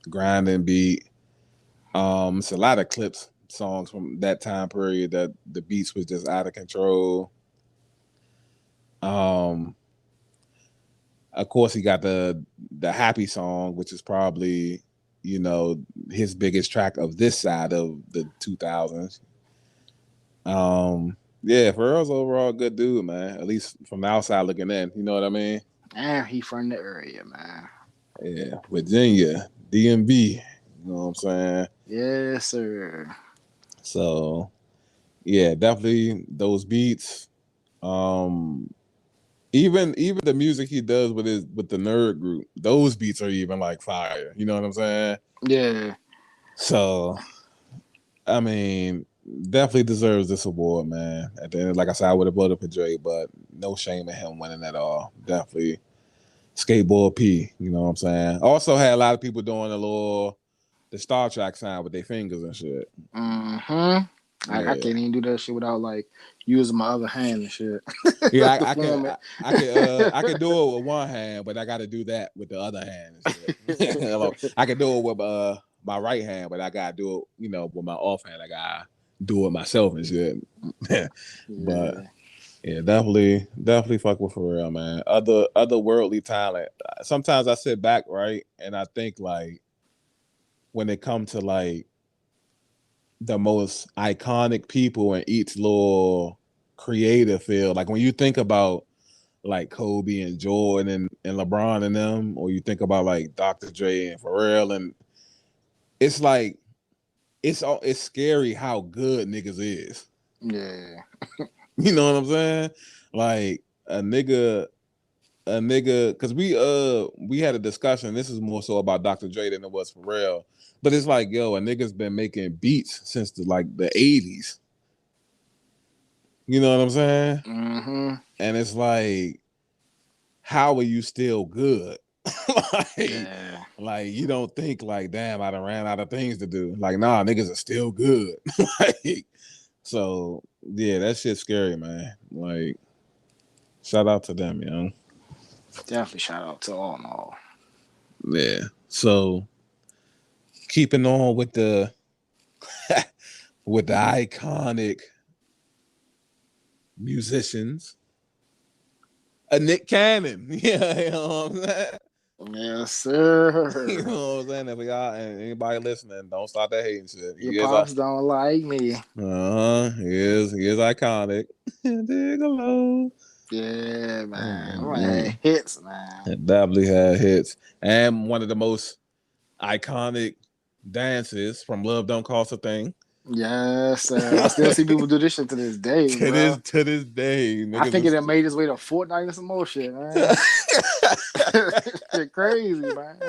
grinding beat. It's a lot of clips, songs from that time period that the beats was just out of control. Of course, he got the Happy song, which is probably, you know, his biggest track of this side of the 2000s. Yeah, PHARELL's overall a good dude, man. At least from the outside looking in, you know what I mean? And he from the area, man. Yeah, Virginia, DMV. You know what I'm saying? Yes, sir. So, yeah, definitely those beats. Even the music he does with the nerd group, those beats are even like fire. You know what I'm saying? Yeah. So, I mean, definitely deserves this award, man. At the end, like I said, I would have voted for Dre, but no shame in him winning at all. Definitely skateboard P. You know what I'm saying? Also had a lot of people doing the Star Trek sign with their fingers and shit. Mm-hmm. I can't even do that shit without like using my other hand and shit. Yeah, I can do it with one hand, but I got to do that with the other hand and shit. I can do it with my right hand, but I got to do it, with my offhand. I got to do it myself and shit. But Yeah, definitely fuck with Pharrell, man. Other worldly talent. Sometimes I sit back, right, and I think like when it comes to like the most iconic people in each little creative field, like when you think about like Kobe and Jordan and LeBron and them, or you think about like Dr. Dre and Pharrell, and it's like it's scary how good niggas is. Yeah. You know what I'm saying? Like a nigga, because we had a discussion. This is more so about Dr. Dre than it was Pharrell. But it's like, yo, a nigga's been making beats since the 80s. You know what I'm saying? Mm-hmm. And it's like, how are you still good? like, Yeah. like you don't think like, damn, I done ran out of things to do. Like, nah, niggas are still good. like, so yeah, that shit's scary, man. Like, shout out to them, you know. Definitely shout out to all in all. Yeah. So keeping on with the with the iconic musicians, a Nick Cannon. Yeah, you know what I'm saying? Yes, sir. You know what I'm saying? If y'all and anybody listening, don't start that hating shit. Your pops don't like me. He is iconic. Dig alone. Yeah, man. Man, hits, man. It definitely had hits. And one of the most iconic dances from Love Don't Cost a Thing. Yes, sir. I still see people do this shit to this day, to this day. I think it done made its way to Fortnite and some more shit, man. Shit crazy, man.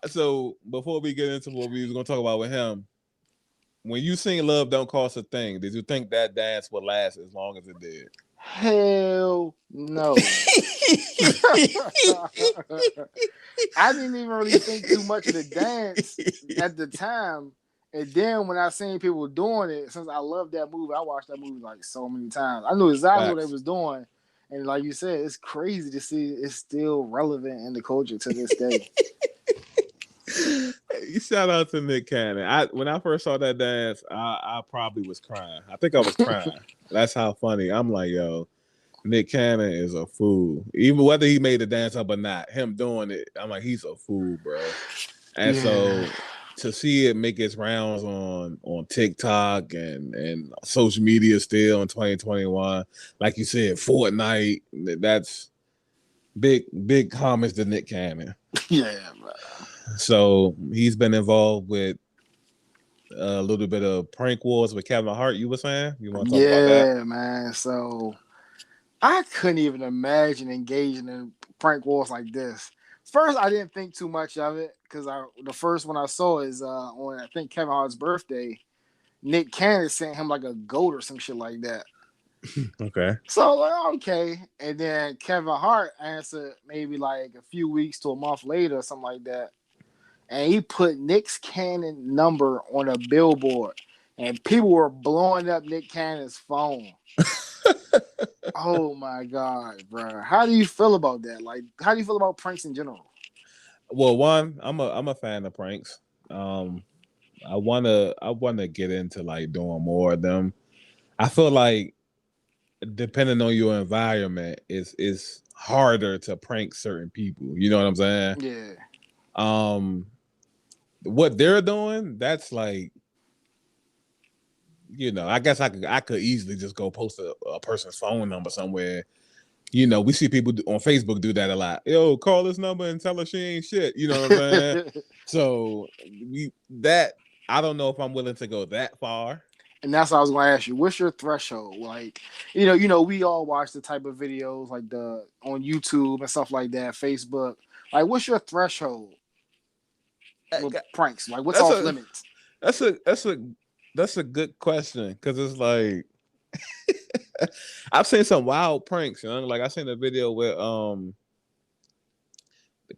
So before we get into what we was gonna talk about with him, when you sing "Love Don't Cost a Thing," did you think that dance would last as long as it did? Hell no. I didn't even really think too much of the dance at the time. And then when I seen people doing it, since I love that movie, I watched that movie like so many times. I knew exactly what they was doing. And like you said, it's crazy to see it's still relevant in the culture to this day. Shout out to Nick Cannon. When I first saw that dance, I probably was crying. I think I was crying. That's how funny. I'm like, yo, Nick Cannon is a fool. Even whether he made the dance up or not, him doing it, I'm like, he's a fool, bro. And so to see it make its rounds on TikTok and social media still in 2021, like you said, Fortnite, that's big homage to Nick Cannon. Yeah, bro. So he's been involved with a little bit of prank wars with Kevin Hart. You were saying you want to talk about that? Yeah, man. So I couldn't even imagine engaging in prank wars like this. First, I didn't think too much of it because the first one I saw is on I think Kevin Hart's birthday. Nick Cannon sent him like a goat or some shit like that. Okay. So like okay, and then Kevin Hart answered maybe like a few weeks to a month later or something like that, and he put Nick Cannon number on a billboard, and people were blowing up Nick Cannon's phone. Oh my god, bro! How do you feel about that? Like, how do you feel about pranks in general? Well, one, I'm a fan of pranks. I wanna get into like doing more of them. I feel like depending on your environment, it's harder to prank certain people. You know what I'm saying? Yeah. What they're doing, that's like, you know, I guess I could easily just go post a person's phone number somewhere. You know, we see people on Facebook do that a lot. Yo, call this number and tell her she ain't shit. You know what I'm saying? So I don't know if I'm willing to go that far. And that's what I was going to ask you. What's your threshold? Like, you know, we all watch the type of videos like the on YouTube and stuff like that, Facebook. Like, what's your threshold with pranks? Like, what's off limits? That's a good question because it's like I've seen some wild pranks, you know. Like I seen a video where the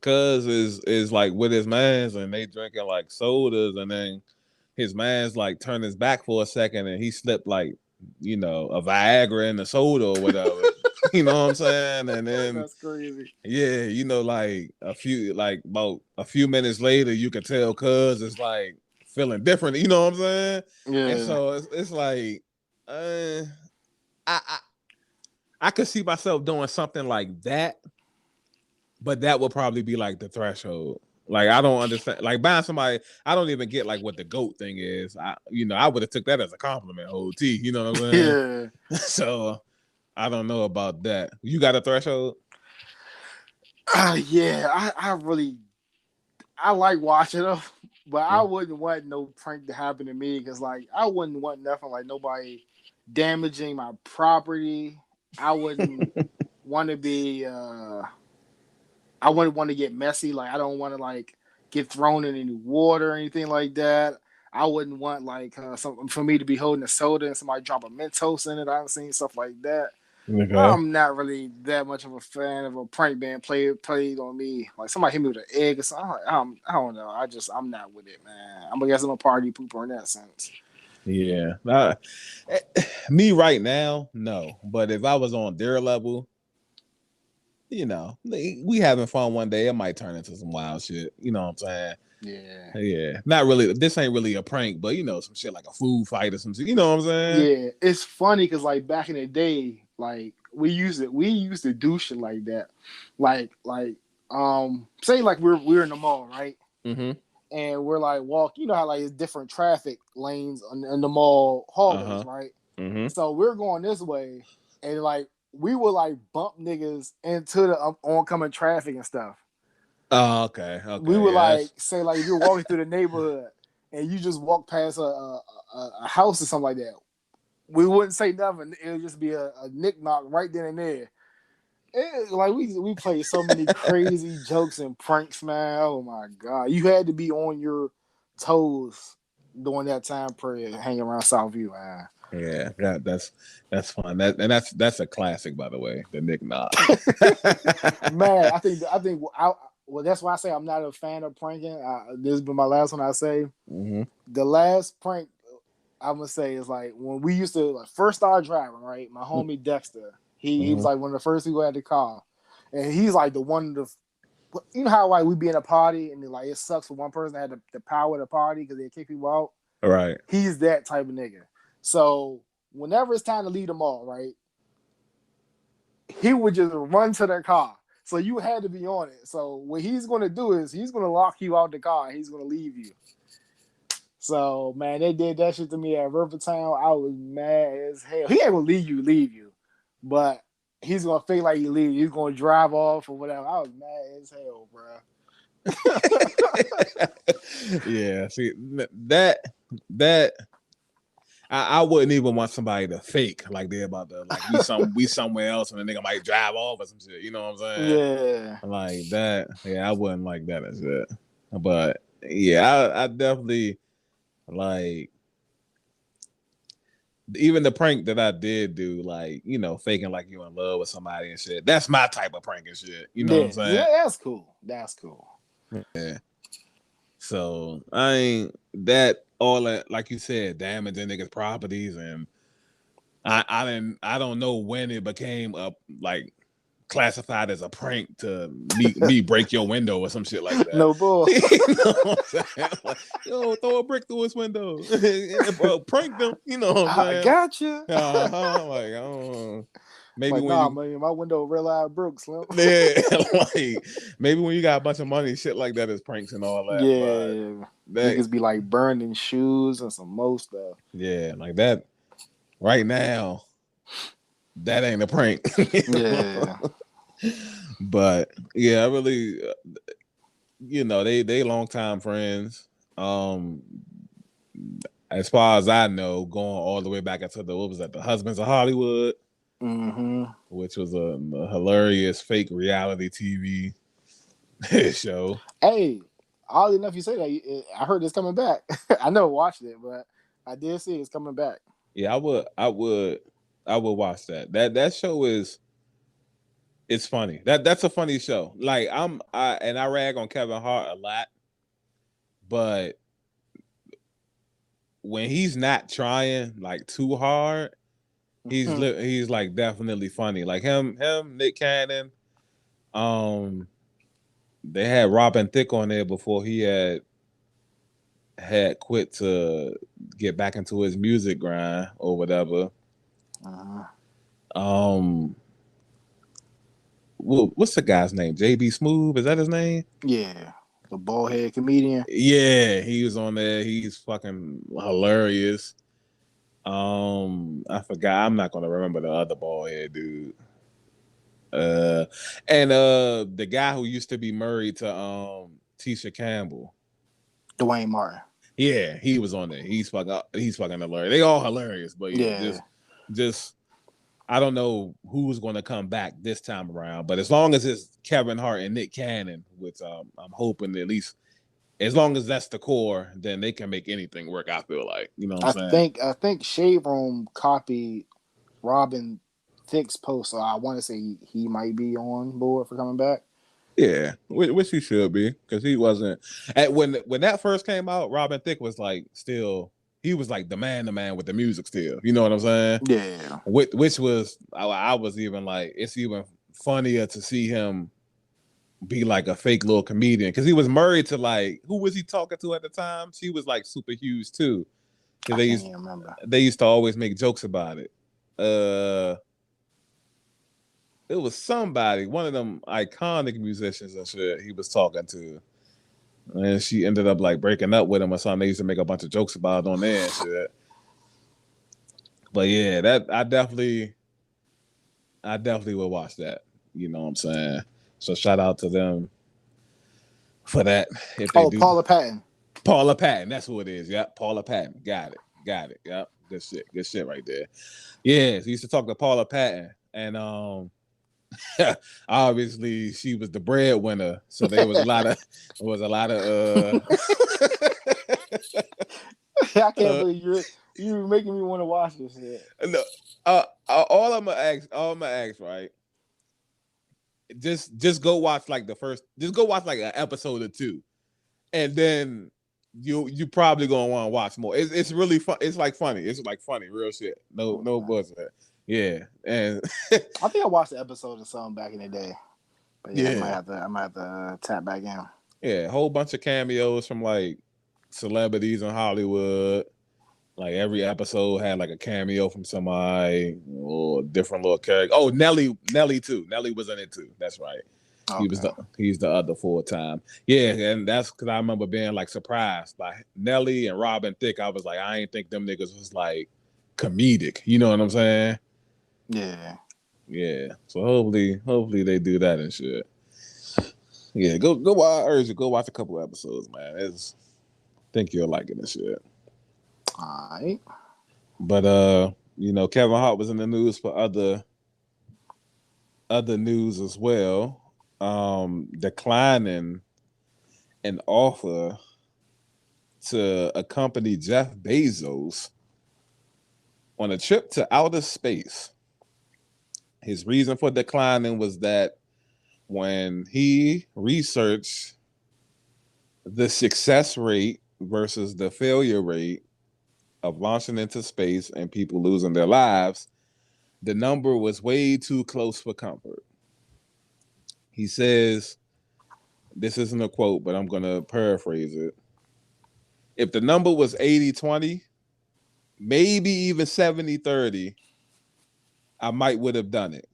cuz is like with his mans and they drinking like sodas, and then his man's like turned his back for a second and he slipped like, you know, a Viagra in the soda or whatever. You know what I'm saying? And then that's crazy. Yeah, you know, like about a few minutes later, you can tell cuz it's like feeling different. You know what I'm saying? Yeah. And so it's like, I I could see myself doing something like that, but that would probably be like the threshold. Like I don't understand. Like buying somebody, I don't even get like what the GOAT thing is. I would have took that as a compliment, whole T. You know what I'm saying? Yeah. So I don't know about that. You got a threshold? Yeah, I like watching them, but I wouldn't want no prank to happen to me because like I wouldn't want nothing like nobody damaging my property. I wouldn't want to be I wouldn't want to get messy. Like I don't want to like get thrown in any water or anything like that. I wouldn't want like for me to be holding a soda and somebody drop a Mentos in it. I've seen stuff like that. Okay. I'm not really that much of a fan of a prank being played on me. Like somebody hit me with an egg or something. I don't know. I'm not with it, man. I guess I'm a party pooper in that sense. Yeah. Me right now, no. But if I was on their level, you know, we having fun one day, it might turn into some wild shit. You know what I'm saying? Yeah. Yeah. Not really. This ain't really a prank, but you know, some shit like a food fight or some shit. You know what I'm saying? Yeah. It's funny because like back in the day, like we used to do shit like that. Like say like we're in the mall, right? Mm-hmm. And we're like walk, you know how like it's different traffic lanes in the mall hallways, right? Mm-hmm. So we're going this way, and like we would like bump niggas into the oncoming traffic and stuff. Oh, okay. We would Yes. like say like if you're walking through the neighborhood and you just walk past a house or something like that, we wouldn't say nothing. It would just be a nick knock right then and there. Like we played so many crazy jokes and pranks, man. Oh my god, you had to be on your toes during that time period, hanging around Southview, man. Yeah, that's fun. That's a classic, by the way. The Nick Knock. Man, well, that's why I say I'm not a fan of pranking. This has been my last one. I say the last prank I'm gonna say is like when we used to like, first start driving. Right, my homie Dexter. He was like one of the first people at the car, and he's like the one of the. You know how like we be in a party and like it sucks for one person to have the power of the party because they kick people out. Right. He's that type of nigga. So whenever it's time to leave them all, right, he would just run to their car. So you had to be on it. So what he's gonna do is he's gonna lock you out the car. He's gonna leave you. So man, they did that shit to me at Rivertown. I was mad as hell. He ain't gonna leave you, but he's gonna feel like he leave. He's gonna drive off or whatever. I was mad as hell, bro. Yeah, see that I wouldn't even want somebody to fake like they're about to like we somewhere else and the nigga might drive off or some shit. You know what I'm saying? Yeah, like that. Yeah, I wouldn't like that as it. But yeah, I definitely like even the prank that I did do, like, you know, faking like you in love with somebody and shit. That's my type of prank and shit. You know what I'm saying? Yeah, that's cool. That's cool. Yeah. So I ain't that all that, like you said, damaging niggas' properties, and I don't know when it became a like classified as a prank to me break your window or some shit like that. No bull. You know what I'm saying? Like, yo, throw a brick through his window. Bro, prank them. You know what I'm saying? I got you. Like, I don't. Maybe like, when nah, man, my window real loud broke, Slim. Yeah, like maybe when you got a bunch of money, shit like that is pranks and all that. Yeah, but niggas be like burning shoes and some more stuff. Yeah, like that. Right now, that ain't a prank. Yeah. But yeah, I really, you know, they longtime friends. As far as I know, going all the way back into what was that? The Husbands of Hollywood. Which was a hilarious fake reality TV show. Hey, oddly enough, you say that. I heard it's coming back. I never watched it, but I did see it's coming back. Yeah, I would watch that. That show it's funny. That's a funny show. Like I rag on Kevin Hart a lot, but when he's not trying like too hard, he's like definitely funny. Like him, Nick Cannon. They had Robin Thicke on there before he had quit to get back into his music grind or whatever. what's the guy's name? JB Smooth, is that his name? Yeah, the bald head comedian. Yeah, he was on there. He's fucking hilarious. I forgot. I'm not gonna remember the other bald head dude. And the guy who used to be married to Tisha Campbell. Dwayne Martin. Yeah, he was on there. He's fucking hilarious. They all hilarious, but yeah, just I don't know who's going to come back this time around. But as long as it's Kevin Hart and Nick Cannon, which I'm hoping at least as long as that's the core, then they can make anything work. I feel like, you know what I'm saying? I think Shade Room copied Robin Thicke's post, so I want to say he might be on board for coming back. Yeah, which he should be, because he wasn't when that first came out. Robin Thicke was like he was like the man with the music still. You know what I'm saying? Yeah. Which was I was even like, it's even funnier to see him be like a fake little comedian, because he was married to, like, who was he talking to at the time? She was like super huge too. I can't even remember. They used to always make jokes about it. It was somebody, one of them iconic musicians and shit he was talking to. And she ended up like breaking up with him or something. They used to make a bunch of jokes about it on there and shit. But yeah, that I definitely will watch that. You know what I'm saying? So shout out to them for that. Paula Patton. Paula Patton, that's who it is. Yep, Paula Patton. Got it. Yep, good shit right there. Yeah, so he used to talk to Paula Patton, and obviously she was the breadwinner, so there was a lot of I can't believe you're making me want to watch this shit. No, all I'm gonna ask, right? Just go watch like an episode or two, and then you probably gonna want to watch more. It's really fun. It's like funny. It's like funny, real shit. No bullshit. Yeah, and I think I watched the episode of something back in the day. But yeah, I might have to tap back in. Yeah, a whole bunch of cameos from like celebrities in Hollywood. Like every episode had like a cameo from somebody or different little character. Oh, Nelly too. Nelly was in it too. That's right. Okay. He's the other full-time. Yeah, and that's because I remember being like surprised by Nelly and Robin Thicke. I was like, I ain't think them niggas was like comedic. You know what I'm saying? Yeah. Yeah. So hopefully they do that and shit. Yeah, go watch. I urge you, go watch a couple episodes, man. I think you'll like it and shit. All right. But Kevin Hart was in the news for other news as well. Declining an offer to accompany Jeff Bezos on a trip to outer space. His reason for declining was that when he researched the success rate versus the failure rate of launching into space and people losing their lives, the number was way too close for comfort. He says, this isn't a quote, but I'm going to paraphrase it. If the number was 80-20, maybe even 70-30, I might would have done it.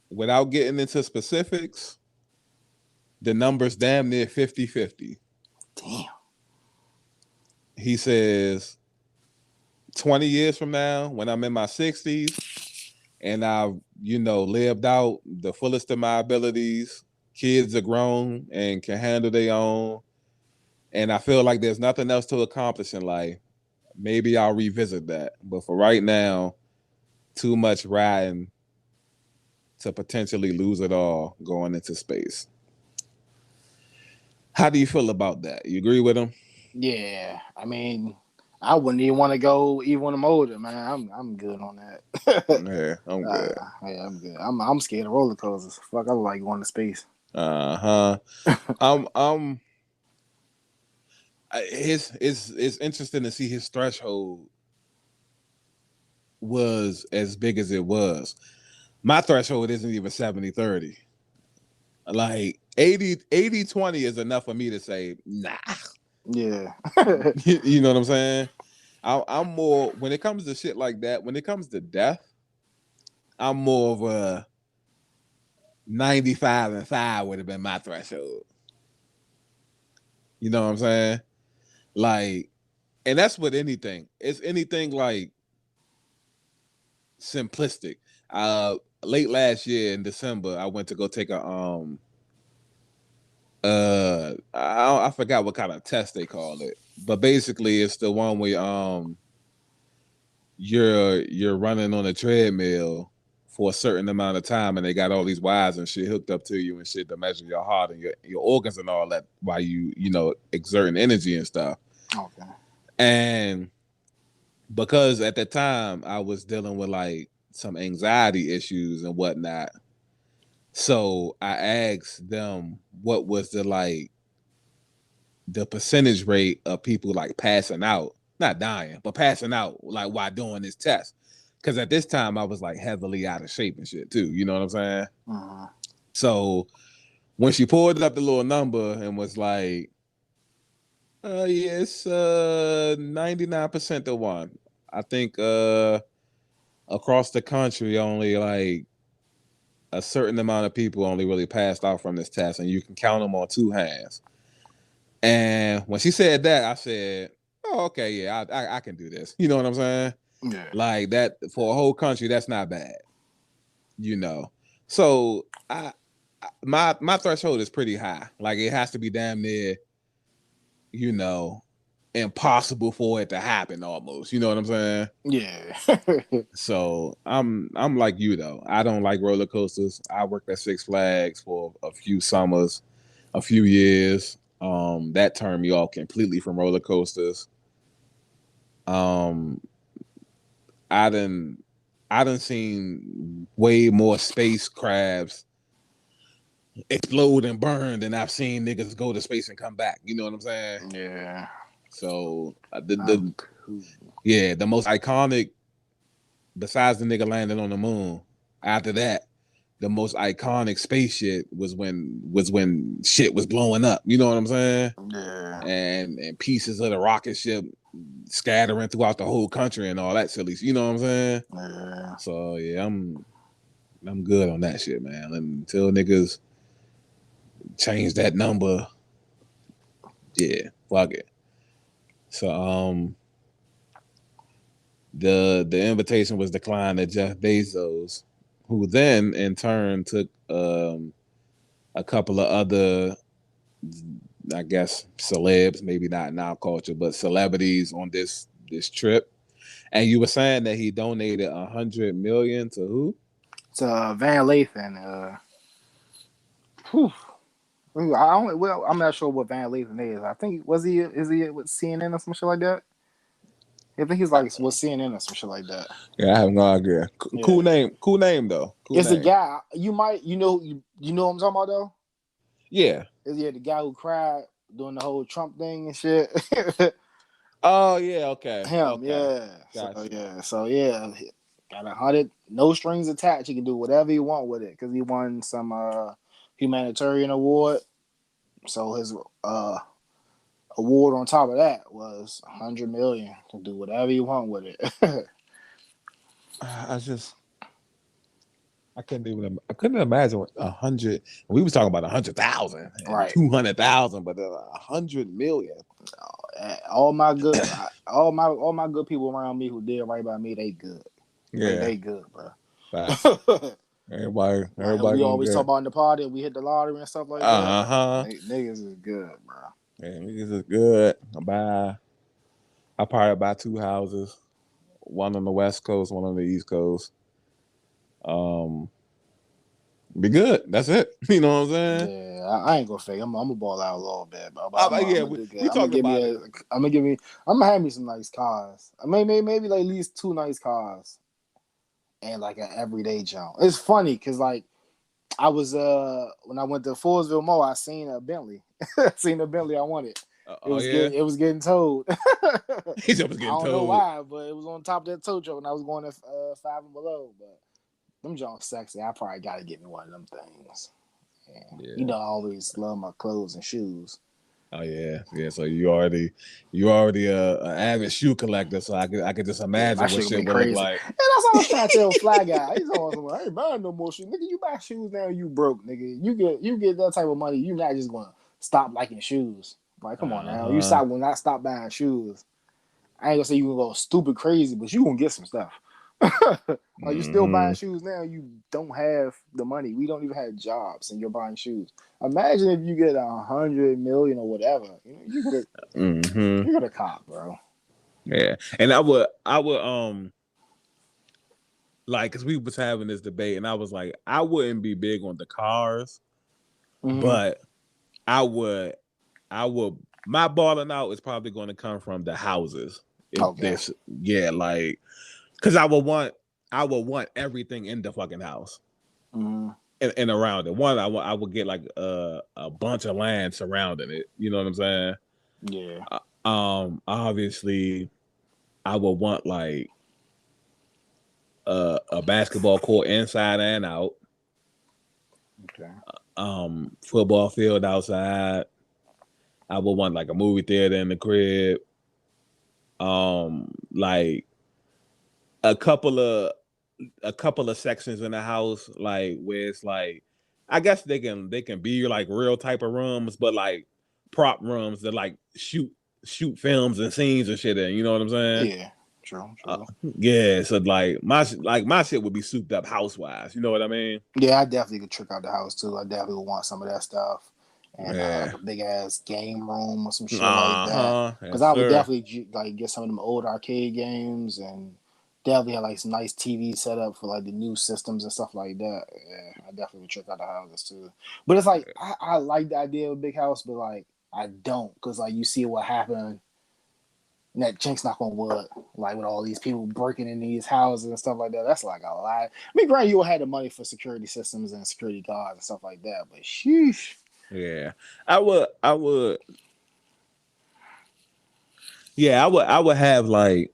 Without getting into specifics, the number's damn near 50-50. Damn. He says, 20 years from now, when I'm in my 60s and I've, lived out the fullest of my abilities, kids are grown and can handle their own, and I feel like there's nothing else to accomplish in life, maybe I'll revisit that. But for right now, too much riding to potentially lose it all going into space. How do you feel about that? You agree with him? Yeah, I mean, I wouldn't even want to go even when I'm older, man. I'm good on that. Yeah, I'm good. Yeah, I'm good. I'm scared of roller coasters. Fuck, I like going to space. It's interesting to see his threshold was as big as it was. My threshold isn't even 70-30. Like 80-20 is enough for me to say, nah. Yeah. You know what I'm saying? I'm more, when it comes to shit like that, when it comes to death, I'm more of a 95 and 5 would have been my threshold. You know what I'm saying? Like, and that's with anything. It's anything like simplistic. Late last year in December, I went to go take a I forgot what kind of test they call it, but basically it's the one where you're running on a treadmill for a certain amount of time, and they got all these wires and shit hooked up to you and shit to measure your heart and your organs and all that while you exerting energy and stuff. Okay. And because at the time I was dealing with like some anxiety issues and whatnot, so I asked them what was the percentage rate of people like passing out, not dying, but passing out like while doing this test. Because at this time I was like heavily out of shape and shit too. You know what I'm saying? Uh-huh. So when she pulled up the little number and was like, yes, 99% to 1. I think across the country only like a certain amount of people only really passed out from this test, and you can count them on 2 hands. And when she said that, I said, "Oh, okay, yeah, I can do this." You know what I'm saying? Yeah. Like that for a whole country, that's not bad. So my threshold is pretty high. Like it has to be damn near, impossible for it to happen almost. You know what I'm saying? Yeah. So I'm like you though. I don't like roller coasters. I worked at Six Flags for a few summers, a few years. That turned me off completely from roller coasters. I done seen way more space crabs explode and burn than I've seen niggas go to space and come back. You know what I'm saying? Yeah. So Cool. the most iconic, besides the nigga landing on the moon, after that, the most iconic space shit was when shit was blowing up. You know what I'm saying? Yeah. And pieces of the rocket ship scattering throughout the whole country and all that silly. You know what I'm saying? Yeah. So yeah, I'm good on that shit, man. Until niggas change that number, yeah, fuck it. So the invitation was declined to Jeff Bezos, who then in turn took a couple of other, I guess, celebs, maybe not in our culture, but celebrities on this trip. And you were saying that he donated $100 million to who? To Van Lathan. I'm not sure what Van Lathan is. I think is he with CNN or some shit like that? I think he's like with CNN or some shit like that. Yeah, I have no idea. Cool Yeah. name. Cool name though. Cool It's name. the guy you know what I'm talking about though? Yeah. Is the guy who cried doing the whole Trump thing and shit? Oh yeah, okay. Him, Okay. yeah. Gotcha. So yeah, got 100, no strings attached. He can do whatever he want with it because he won some humanitarian award. So his award on top of that was $100 million to do whatever you want with it. I couldn't imagine 100. We was talking about 100,000 and Right. 200,000, but 100 million. All my good people around me who did right by me, they good. Yeah, they good, bro. Everybody we always talk about in the party. We hit the lottery and stuff like that. Niggas is good, bro. Yeah, niggas is good. I probably buy 2 houses, one on the West Coast, one on the East Coast. Be good. That's it. You know what I'm saying? Yeah, I ain't gonna fake. I'm gonna ball out a little bit, but we talking about it. I'm gonna have me some nice cars. I mean, maybe like at least 2 nice cars, and like an everyday jump. It's funny because like I was when I went to Forestville Mall, I seen a Bentley. Seen the Bentley I wanted. It was getting towed. He was getting towed. I don't know why, but it was on top of that tow truck when I was going to 5 and below. But them Jones sexy. I probably gotta get me one of them things. Yeah. You know, I always love my clothes and shoes. Oh yeah, yeah. So you already a avid shoe collector. So I could just My imagine what shit gonna shit be would look crazy. like. And that's all I was trying to tell Fly Guy. He's always like, I ain't buying no more shoes. Nigga, you buy shoes now, you broke, nigga. You get that type of money, you not just gonna stop liking shoes. Like, come on now. You will not stop buying shoes. I ain't gonna say you gonna go stupid crazy, but you gonna get some stuff. Like you're still buying shoes now. You don't have the money. We don't even have jobs, and you're buying shoes. Imagine if you get 100 million or whatever. You got a cop, bro. Yeah, and I would like, because we was having this debate, and I was like, I wouldn't be big on the cars, but I would my balling out is probably going to come from the houses. If this, like, because I would want everything in the fucking house and around it. One, I would get like a bunch of land surrounding it. You know what I'm saying? Yeah. Obviously, I would want like a basketball court inside and out. Okay. Football field outside. I would want like a movie theater in the crib. Like a couple of sections in the house, like where it's like, I guess they can be like real type of rooms, but like prop rooms that like shoot films and scenes and shit in. You know what I'm saying? Yeah. True. Yeah. So like my shit would be souped up house-wise. You know what I mean? Yeah, I definitely could trick out the house too. I definitely would want some of that stuff. And like a big ass game room or some shit like that. Because I would definitely like get some of them old arcade games and definitely have like some nice TV setup for like the new systems and stuff like that. Yeah, I definitely would trick out the houses too. But it's like I like the idea of a big house, but like I don't, because like you see what happened. And that chink's knock on wood, like with all these people breaking in these houses and stuff like that. That's like a lot. I mean, granted, you had the money for security systems and security guards and stuff like that, but sheesh. Yeah, I would. Yeah, I would have like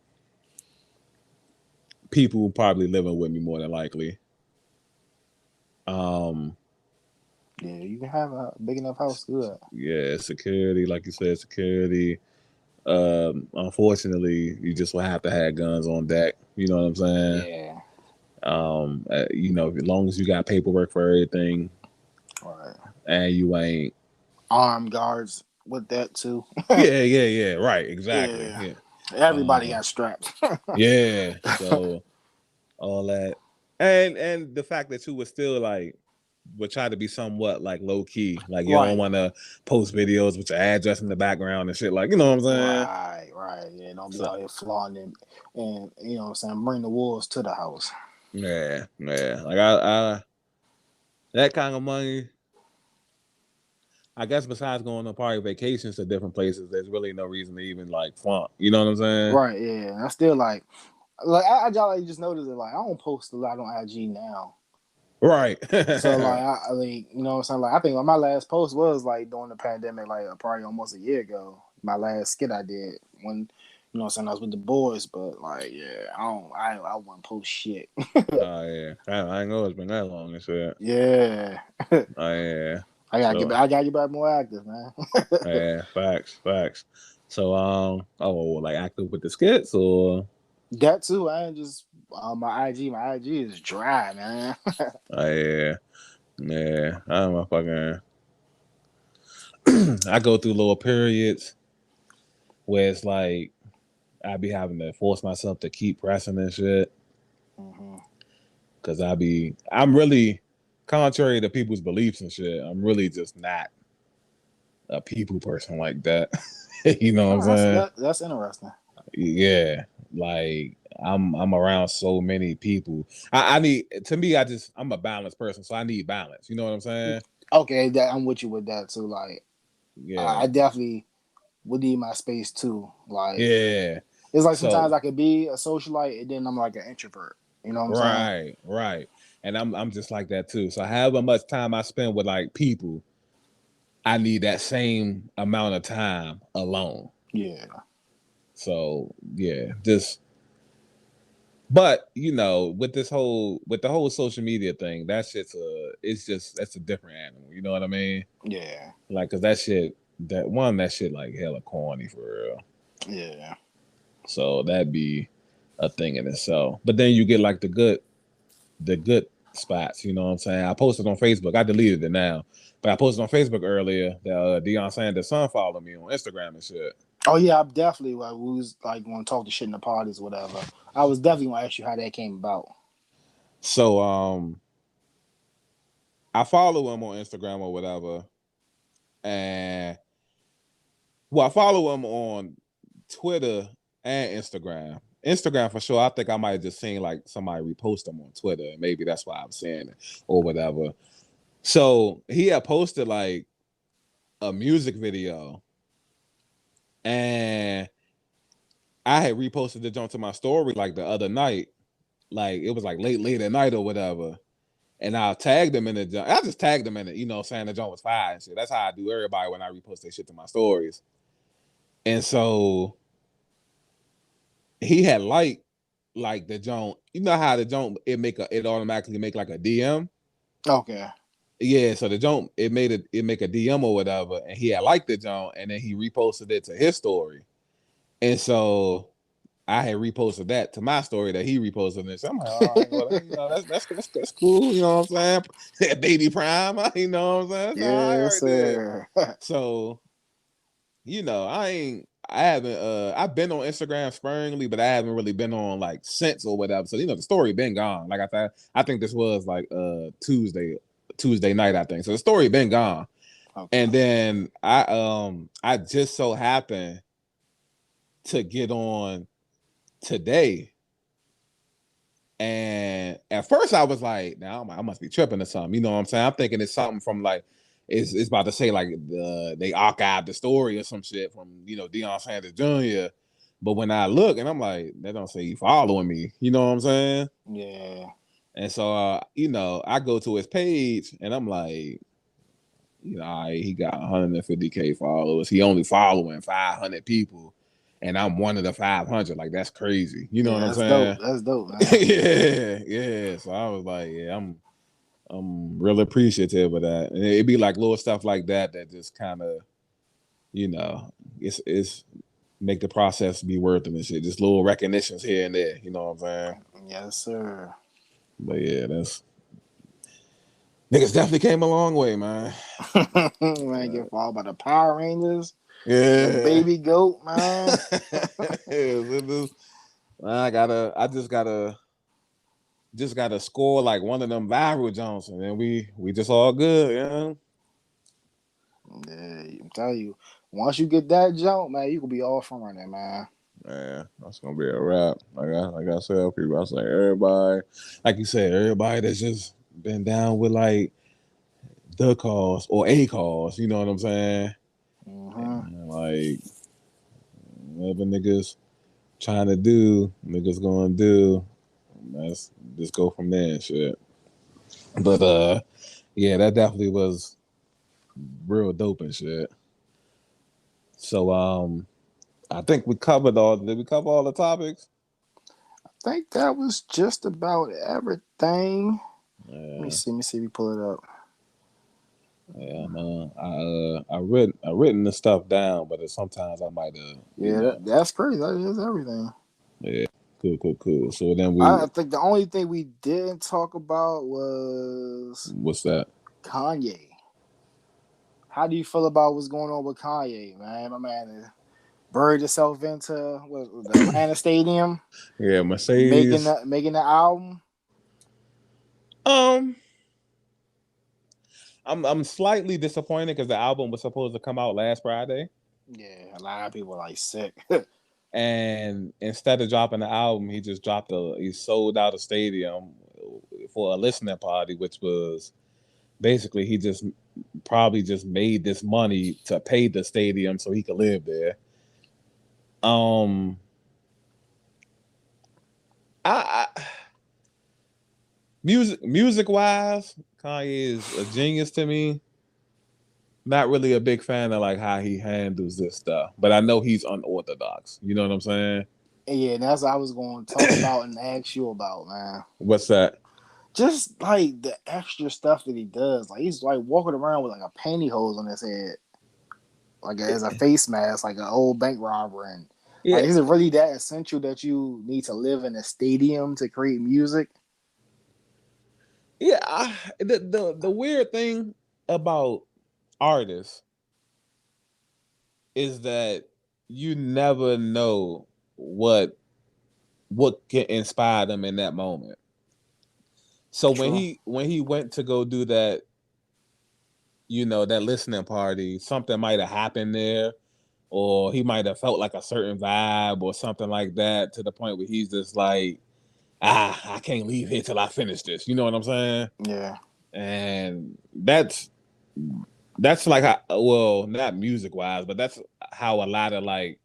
people probably living with me more than likely. Yeah, you can have a big enough house to do that. Yeah, security, like you said, security. Unfortunately, you just will have to have guns on deck. You know what I'm saying? Yeah. You know, as long as you got paperwork for everything, Right. and you ain't armed guards with that too. yeah, right, exactly. Yeah. Everybody got straps. Yeah, so all that, and the fact that you would still like would try to be somewhat like low key, like you don't want to post videos with your address in the background and shit, like, you know what I'm saying? Right. Yeah, don't be out here flaunting and you know what I'm saying, bring the wolves to the house. Yeah. Like I that kind of money, I guess besides going on party vacations to different places, there's really no reason to even like flaunt. You know what I'm saying? Right. Yeah. And I still like I just noticed that like I don't post a lot on IG now. Right. So like I like, you know what I'm saying? Like I think my last post was like during the pandemic, like probably almost a year ago. My last skit I did when, you know what I'm saying, I was with the boys, but like yeah, I wouldn't post shit. Oh yeah. I ain't know it's been that long and shit. Yeah. Oh yeah. I gotta get back more active, man. Yeah, facts. So like active with the skits or that too. I ain't just my IG is dry, man. oh yeah. I'm a fucking I go through little periods where it's like I be having to force myself to keep pressing and shit. Cause I'm really, contrary to people's beliefs and shit, I'm really just not a people person like that. You know what I'm saying? That's interesting. Yeah. Like I'm around so many people. I need, to me, I'm a balanced person, so I need balance. You know what I'm saying? Okay, I'm with you with that too. Like, yeah, I definitely would need my space too. Like, yeah, it's like sometimes I could be a socialite and then I'm like an introvert. You know what I'm saying? Right. And I'm just like that too. So however much time I spend with like people, I need that same amount of time alone. Yeah. So yeah, but you know, with the whole social media thing, that's a different animal. You know what I mean? Yeah. Like, cause that shit, that shit like hella corny for real. Yeah. So that'd be a thing in itself. But then you get like the good spots, you know what I'm saying? I posted on Facebook. I deleted it now, but I posted on Facebook earlier that Deion Sanders' son followed me on Instagram and shit. Oh yeah, I'm definitely like we was like going to talk the shit in the parties or whatever. I was definitely gonna ask you how that came about. So I follow him on Instagram or whatever, and I follow him on Twitter and Instagram. Instagram for sure. I think I might have just seen like somebody repost him on Twitter, and maybe that's why I'm saying it or whatever. So he had posted like a music video, and I had reposted the jump to my story like the other night, like it was like late at night or whatever. And I tagged him in the jump. I just tagged him in it, you know, saying the jump was fire and shit. That's how I do everybody when I repost that shit to my stories. And so he had like the jump. You know how the jump it automatically make like a DM. Okay. Yeah, so the jump it make a DM or whatever, and he had liked the jump, and then he reposted it to his story. And so I had reposted that to my story that he reposted it. So I'm like, all right, well, you know, that's cool. You know what I'm saying? Baby prime, you know what I'm saying? That's all right Yes, sir. So, you know, I've been on Instagram sparingly, but I haven't really been on like since or whatever. So, you know, the story been gone. Like I think this was like Tuesday night, I think. So the story been gone. Okay. And then I just so happened to get on today, and at first I was like, now I must be tripping or something, you know what I'm saying? I'm thinking it's something from like it's about to say like they archived the story or some shit from, you know, Deion Sanders Jr. But when I look and I'm like, they don't say he following me, you know what I'm saying? Yeah. And so you know, I go to his page and I'm like, you know, he got 150K followers. He only following 500 people. And I'm one of the 500. Like, that's crazy. You know what I'm saying? That's dope, man. yeah. So I was like, yeah, I'm really appreciative of that. And it'd be like little stuff like that just kind of, you know, it's make the process be worth it and shit. Just little recognitions here and there. You know what I'm saying? Yes, sir. But yeah, niggas definitely came a long way, man. Man, get followed by the Power Rangers. Yeah, the baby goat, man. I just gotta score like one of them viral jumps, and then we just all good, yeah. Yeah, I'm telling you, once you get that jump, man, you can be off from running, man. Man, that's gonna be a wrap. Like I said, people, I was like everybody, like you said, everybody that's just been down with like the cause or a cause, you know what I'm saying? And, like whatever niggas trying to do, niggas gonna do. Let's just go from there and shit. But yeah, that definitely was real dope and shit. So I think we covered all. Did we cover all the topics? I think that was just about everything. Yeah. Let me see. We pull it up. Yeah, man. I written the stuff down, but sometimes I might have. Yeah, that's crazy. That is everything. Yeah, cool. So then I think the only thing we didn't talk about was what's that? Kanye. How do you feel about what's going on with Kanye, man? My man buried himself into the Atlanta Stadium. Yeah, Mercedes making the album. I'm slightly disappointed because the album was supposed to come out last Friday. Yeah, a lot of people are like sick. And instead of dropping the album, he just he sold out a stadium for a listening party, which was basically he just probably just made this money to pay the stadium so he could live there. Music wise, Kanye is a genius to me. Not really a big fan of like how he handles this stuff, but I know he's unorthodox. You know what I'm saying? Yeah, that's what I was going to talk about and ask you about, man. What's that? Just like the extra stuff that he does. Like he's like walking around with like a pantyhose on his head. like as a face mask, like an old bank robber. And Yeah, like, is it really that essential that you need to live in a stadium to create music? yeah. The weird thing about artists is that you never know what can inspire them in that moment. So True. when he went to go do that, that listening party, something might have happened there, or he might have felt like a certain vibe or something like that, to the point where he's just like, I can't leave here till I finish this. You know what I'm saying? Yeah. And that's like well, not music wise, but that's how a lot of like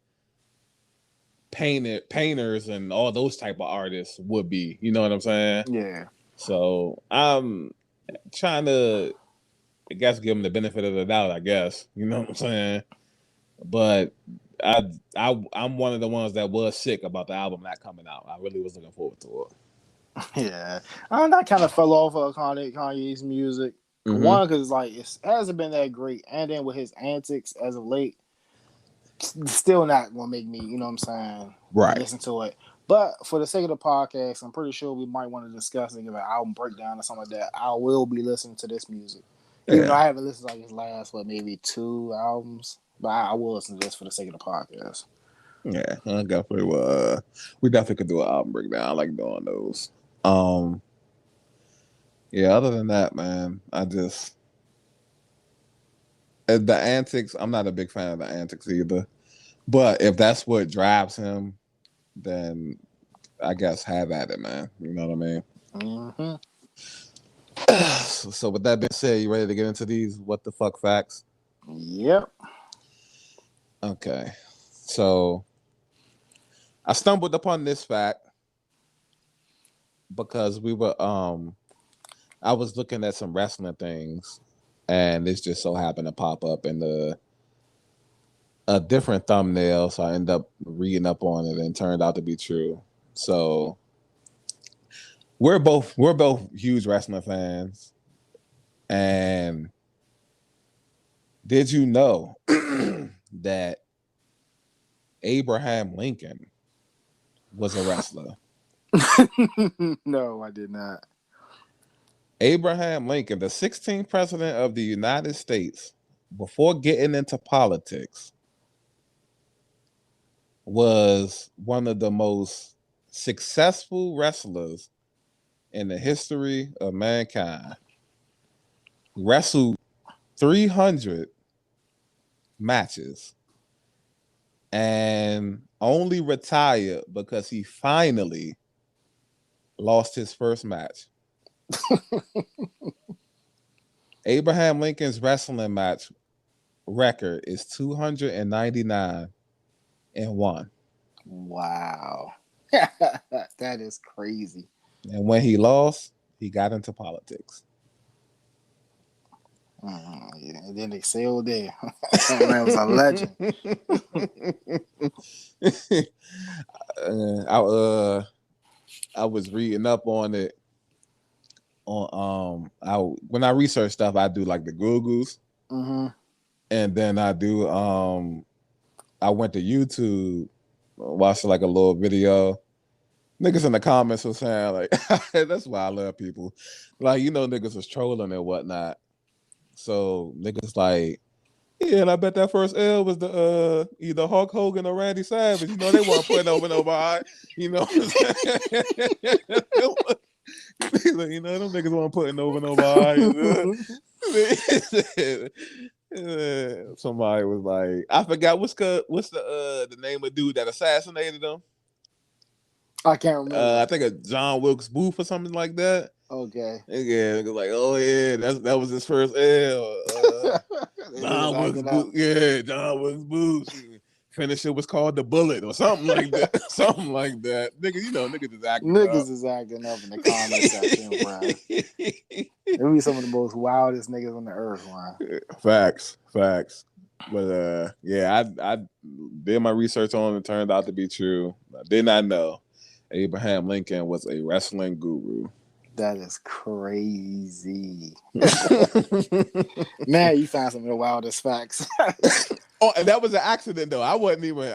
painters and all those type of artists would be. You know what I'm saying? Yeah. So I'm trying to, I guess, give him the benefit of the doubt. I guess, you know what I'm saying. But I'm one of the ones that was sick about the album not coming out. I really was looking forward to it. Yeah, that kind of fell off of Kanye's music. Mm-hmm. One, because like it hasn't been that great, and then with his antics as of late, still not gonna make me, you know what I'm saying, right, listen to it. But for the sake of the podcast, I'm pretty sure we might want to discuss and give an album breakdown or something like that. I will be listening to this music, even though I haven't listened to like his last maybe 2 albums. But I will listen to this for the sake of the podcast. Yeah, I definitely will. We definitely could do an album breakdown. I like doing those. Yeah, other than that, man, I just the antics, I'm not a big fan of the antics either. But if that's what drives him, then I guess have at it, man. You know what I mean? Mm-hmm. So with that being said, you ready to get into these what the fuck facts? Yep. Okay. So I stumbled upon this fact because we were I was looking at some wrestling things, and this just so happened to pop up in a different thumbnail, so I ended up reading up on it, and it turned out to be true. So we're both huge wrestling fans, and did you know that Abraham Lincoln was a wrestler? No, I did not. Abraham Lincoln, the 16th president of the United States, before getting into politics, was one of the most successful wrestlers in the history of mankind. Wrestled 300 matches and only retired because he finally lost his first match. Abraham Lincoln's wrestling match record is 299-1. Wow. That is crazy. And when he lost, he got into politics. Yeah, and then excelled there. That was a legend. I was reading up on it. When I research stuff, I do like the Googles, and then I do. I went to YouTube, watched like a little video. Niggas in the comments were saying like, "That's why I love people." Like, niggas was trolling and whatnot. So niggas like, yeah, and I bet that first L was the either Hulk Hogan or Randy Savage. They weren't putting over nobody. What I'm saying? Them niggas weren't putting over nobody. Somebody was like, I forgot what's the name of dude that assassinated him. I can't remember. I think a John Wilkes Booth or something like that. Okay. Yeah, like, oh yeah, that was his first L. John Wilkes Booth. Yeah, John Wilkes Booth. Finisher was called the Bullet or something like that. Something like that. Niggas, niggas is acting up. Niggas is acting up in the comment section, bro. They be some of the most wildest niggas on the earth, man. Facts. But yeah, I did my research on it. It turned out to be true. I did not know Abraham Lincoln was a wrestling guru. That is crazy. Man, you found some of the wildest facts. Oh, and that was an accident though. I wasn't even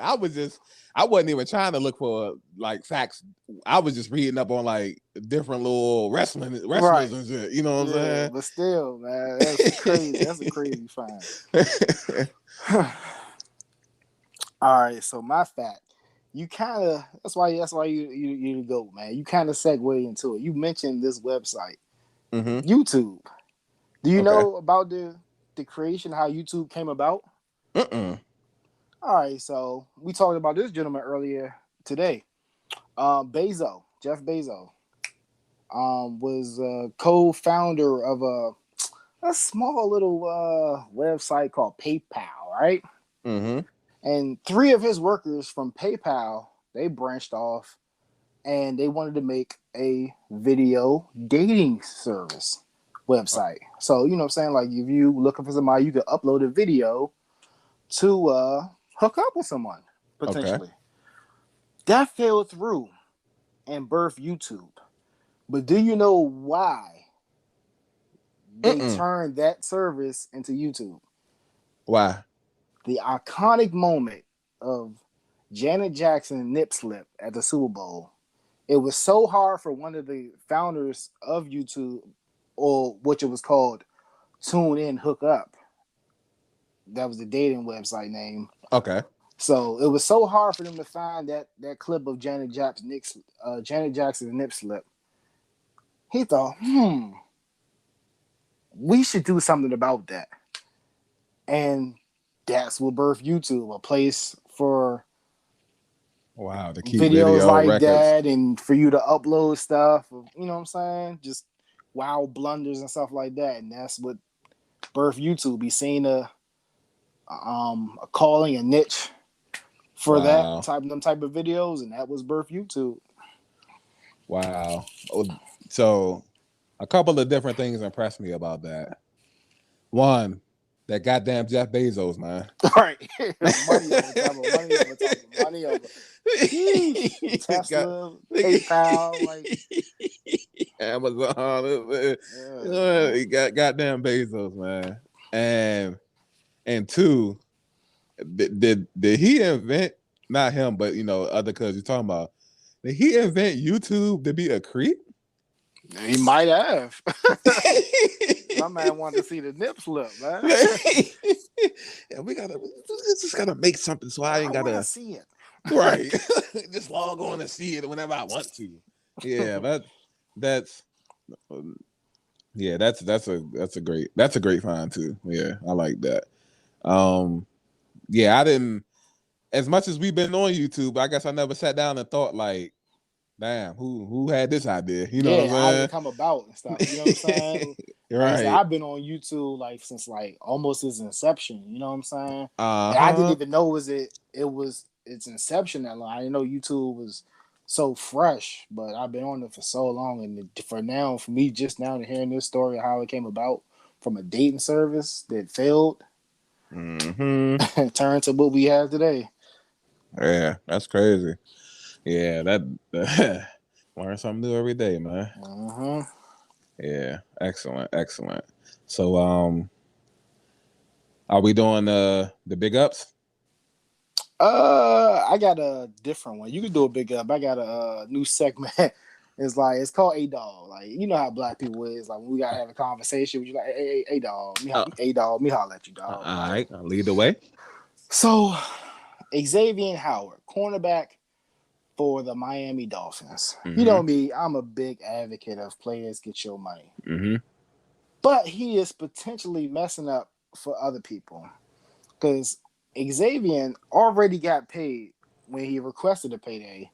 trying to look for like facts. I was just reading up on like different little wrestlers Right. and shit. You know what I'm saying? But still, man, that's crazy. That's a crazy find. All right, so my fact. You kind of that's why you go, man. You kind of segue into it. You mentioned this website, YouTube. Do you know about the creation, how YouTube came about? All right, so we talked about this gentleman earlier today. Jeff Bezos, was a co-founder of a small little website called PayPal, right? And 3 of his workers from PayPal, they branched off and they wanted to make a video dating service website. So, you know what I'm saying? Like, if you looking for somebody, you could upload a video to hook up with someone, potentially. That fell through and birthed YouTube. But do you know why they turned that service into YouTube? Why? The iconic moment of Janet Jackson nip slip at the Super Bowl. It was so hard for one of the founders of YouTube, or what it was called, Tune In Hook Up. That was the dating website name. Okay. So it was so hard for them to find that clip of Janet Jackson's nip slip. He thought, we should do something about that. And that's what birthed YouTube, a place for to keep videos like records. that, and for you to upload stuff. You know what I'm saying? Just wild blunders and stuff like that. And that's what birthed YouTube. He seen a calling, a niche for them type of videos, and that was birthed YouTube. Wow. So a couple of different things impressed me about that. One, that goddamn Jeff Bezos, man. Right. money over. Tesla, PayPal, like Amazon. He got goddamn Bezos, man. And 2, did he invent, not him, but other cuz you're talking about, did he invent YouTube to be a creep? He might have. My man wanted to see the nip slip, man. Yeah, we just gotta make something so I ain't gotta see it. Right. Just log on and see it whenever I want to. Yeah, that's a great find too. Yeah, I like that. I didn't, as much as we've been on YouTube, I guess I never sat down and thought like, damn, who had this idea? You know what I'm saying? How did it come about and stuff? You know what I'm saying? Right. Like, I've been on YouTube like since like almost its inception. You know what I'm saying? And I didn't even know it was its inception that long. I didn't know YouTube was so fresh, but I've been on it for so long, and for me just now to hearing this story of how it came about from a dating service that failed, turned to what we have today. Yeah, that's crazy. Yeah, that learn something new every day, man. Yeah, excellent. So, are we doing the big ups? I got a different one. You can do a big up. I got a new segment. It's called A Dog. Like, you know how black people is. Like, when we gotta have a conversation, we like, hey, dog, A Dog, me holler at you, dog. All right, I'll lead the way. So, XAVIon Howard, cornerback for the Miami Dolphins. You know me, I'm a big advocate of players get your money. But he is potentially messing up for other people, because XAVIon already got paid when he requested a payday.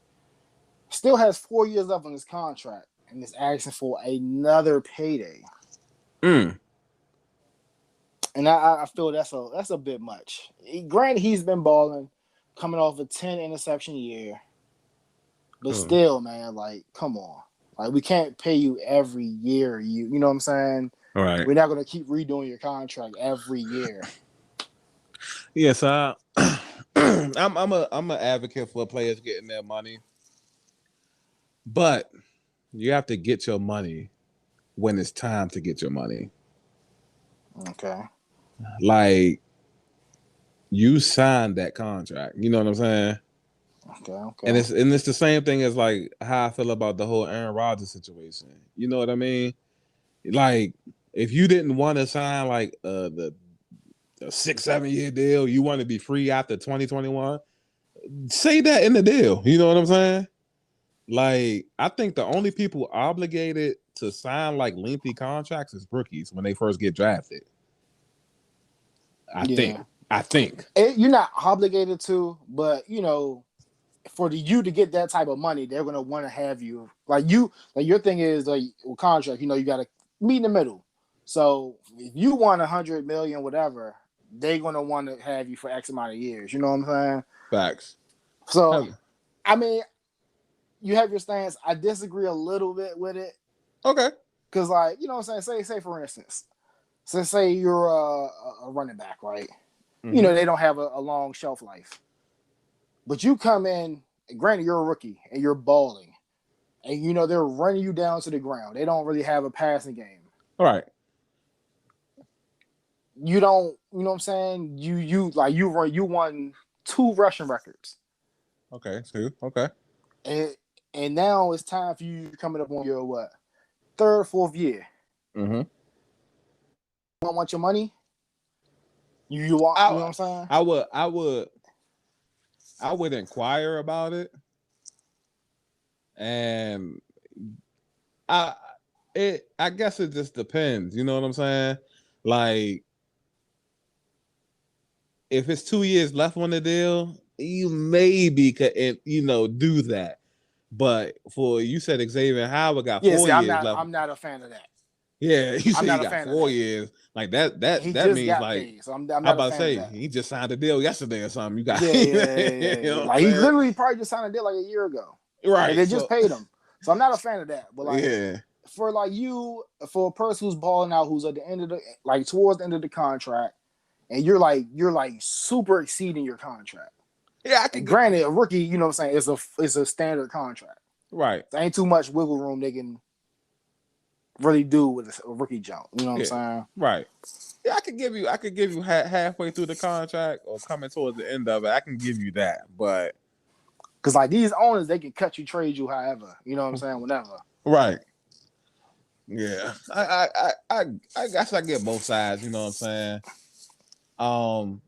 Still has 4 years left on his contract and is asking for another payday. And I feel that's a bit much. Granted, he's been balling, coming off a 10 interception year. But still, man, like, come on. Like, we can't pay you every year. You know what I'm saying? All right. We're not going to keep redoing your contract every year. Yes, I'm an advocate for players getting their money, but you have to get your money when it's time to get your money. Okay. Like, you signed that contract. You know what I'm saying? Okay. And it's the same thing as like how I feel about the whole Aaron Rodgers situation. You know what I mean? Like, if you didn't want to sign like the 6-7 year deal, you want to be free after 2021. Say that in the deal. You know what I'm saying? Like, I think the only people obligated to sign like lengthy contracts is rookies when they first get drafted. I think you're not obligated to, but you know, for you to get that type of money, they're gonna want to have you. Like your thing is like with contract. You know, you got to meet in the middle. So if you want 100 million, whatever, they're gonna want to have you for X amount of years. You know what I'm saying? facts. So, I mean, you have your stance. I disagree a little bit with it. Okay. Because, like, you know what I'm saying? Say for instance, say you're a running back, right? Mm-hmm. You know, they don't have a long shelf life. But you come in, and granted, you're a rookie, and you're balling. And, you know, they're running you down to the ground. They don't really have a passing game. All right. You don't, you know what I'm saying? You won 2 rushing records. Okay, 2. Okay. And now it's time for you coming up on your what? 3rd, 4th year. Mm-hmm. You don't want your money? You want, you know what I'm saying? I would inquire about it. And I guess it just depends, you know what I'm saying? Like, if it's 2 years left on the deal, you maybe could, do that. But for you said Xavier Howard got 4 years left. I'm not a fan of that. Yeah, you said he got 4 years. Like that means like paid, so I'm not about to say he just signed a deal yesterday or something. You got You know like he literally probably just signed a deal like a year ago. Right. And they just paid him. So I'm not a fan of that. But like for like you, for a person who's balling out, who's at the end of towards the end of the contract, and you're like super exceeding your contract. Yeah, and granted, a rookie, you know what I'm saying, it's a standard contract. Right. There ain't too much wiggle room they can really do with a rookie jump. You know what I'm saying? Right. Yeah, I could give you halfway through the contract or coming towards the end of it. I can give you that, but because like these owners, they can cut you, trade you, however. You know what I'm saying? Whenever. Right. Yeah. I guess I get both sides. You know what I'm saying?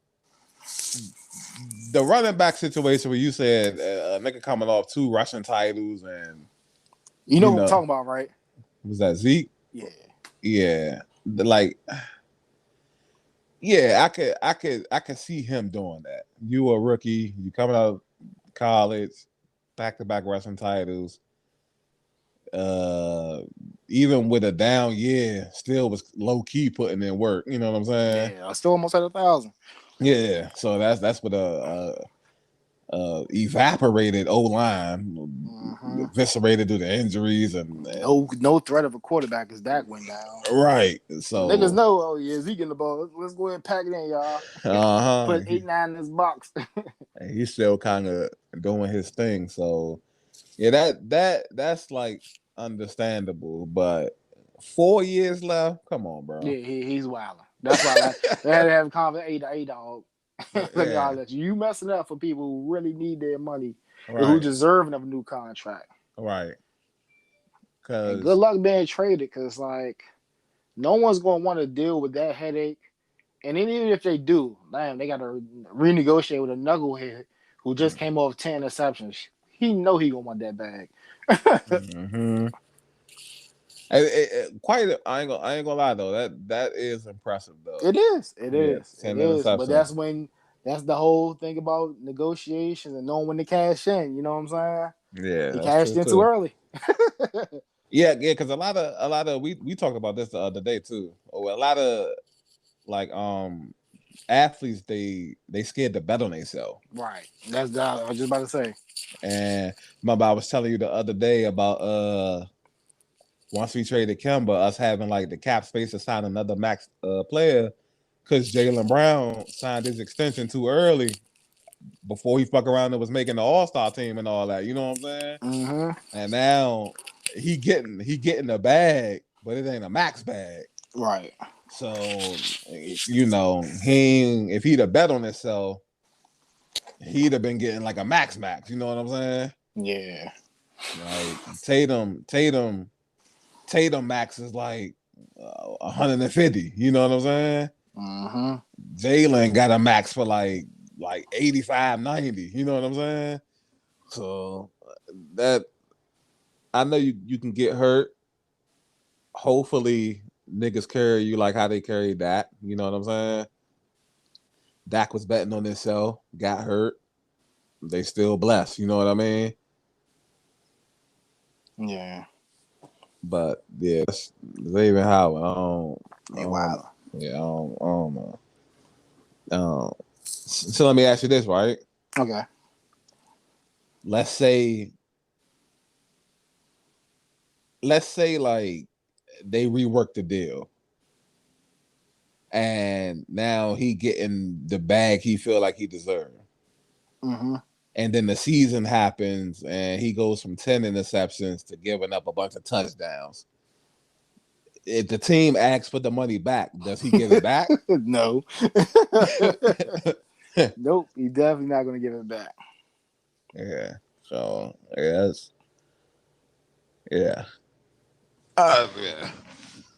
The running back situation where you said a nigga coming off 2 rushing titles and you know what I'm talking about, right? Was that Zeke? Yeah. Yeah. Like, yeah, I could see him doing that. You a rookie, you coming out of college, back-to-back rushing titles. Even with a down year, still was low key putting in work. You know what I'm saying? Yeah, I still almost at 1,000. Yeah, so that's what evaporated O-line, eviscerated due to injuries and no threat of a quarterback as Dak went down. Right. So niggas know, oh yeah, Zeke in the ball. Let's go ahead and pack it in, y'all. Put 8-9 in this box. He's still kind of doing his thing. So yeah, that's like understandable, but 4 years left. Come on, bro. Yeah, he's wilding. That's why they had to have a conversation. A-dog. You messing up for people who really need their money, and who deserving of a new contract. Right. Cause good luck being traded, because like no one's gonna want to deal with that headache. And then even if they do, damn, they got to renegotiate with a knucklehead who just came off 10 interceptions. He know he gonna want that bag. I ain't gonna lie though. That is impressive though. It is. But that's the whole thing about negotiations and knowing when to cash in. You know what I'm saying? Yeah, he cashed in too early. yeah, because a lot of we talked about this the other day too. A lot of like athletes they scared to bet on themselves. Right. That's what I was just about to say. And remember I was telling you the other day about once we traded Kemba, us having like the cap space to sign another max player, because Jaylen Brown signed his extension too early before he fuck around and was making the All-Star team and all that. You know what I'm saying? Mm-hmm. And now he getting the bag but it ain't a max bag. Right. So, you know, if he'd have bet on himself, he'd have been getting like a max. You know what I'm saying? Yeah. Like Tatum max is like 150. You know what I'm saying? Mm-hmm. Jalen got a max for like 85, 90. You know what I'm saying? So that I know you can get hurt. Hopefully niggas carry you like how they carried Dak. You know what I'm saying? Dak was betting on himself, got hurt. They still blessed. You know what I mean? Yeah. But yeah, Xavier Howard. Wow. Yeah, I don't know. So let me ask you this, right? Okay. Let's say like they rework the deal, and now he getting the bag he feel like he deserved. Mm-hmm. And then the season happens, and he goes from 10 interceptions to giving up a bunch of touchdowns. If the team asks for the money back, does he give it back? No. Nope. He's definitely not going to give it back. Yeah. So yeah. Yeah.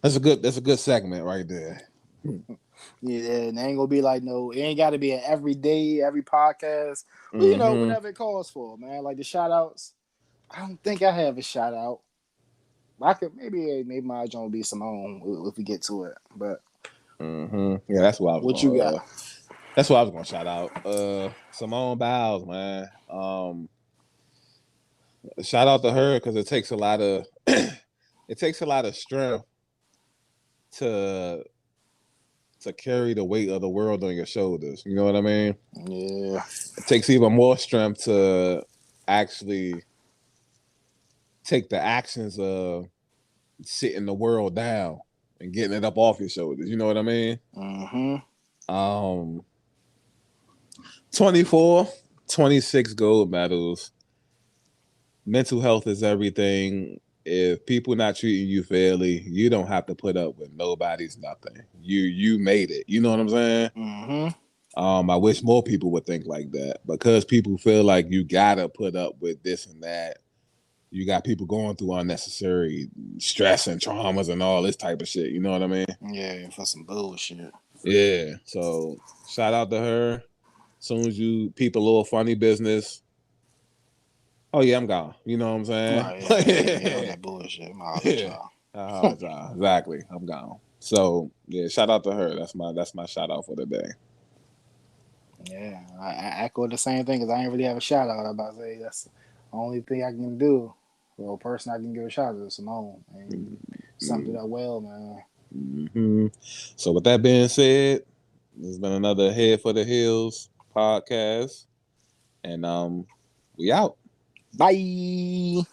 That's a good segment right there. Yeah, and it ain't gonna be like it ain't got to be an every day, every podcast. But you know, whatever it calls for, man. Like the shout outs. I don't think I have a shout out. I could maybe my joint will be Simone if we get to it. But yeah, that's what I was. What you got? That's what I was gonna shout out. Simone Biles, man. Shout out to her because it takes a lot of strength to carry the weight of the world on your shoulders. You know what I mean? Yeah. It takes even more strength to actually take the actions of sitting the world down and getting it up off your shoulders. You know what I mean? 24, 26 gold medals. Mental health is everything. If people not treating you fairly, you don't have to put up with nobody's nothing. You made it. You know what I'm saying? I wish more people would think like that, because people feel like you gotta put up with this and that. You got people going through unnecessary stress and traumas and all this type of shit. You know what I mean? Yeah, for some bullshit. Yeah. So shout out to her. As soon as you peep a little funny business, oh yeah, I'm gone. You know what I'm saying? Right, yeah, that bullshit. Exactly. I'm gone. So yeah, shout out to her. That's my shout out for the day. Yeah, I echo the same thing because I ain't really have a shout out. I'm about to say that's the only thing I can do. For a person I can give a shout out to Simone. And something that well, man. So with that being said, this has been another Head for the Hills podcast, and we out. Bye.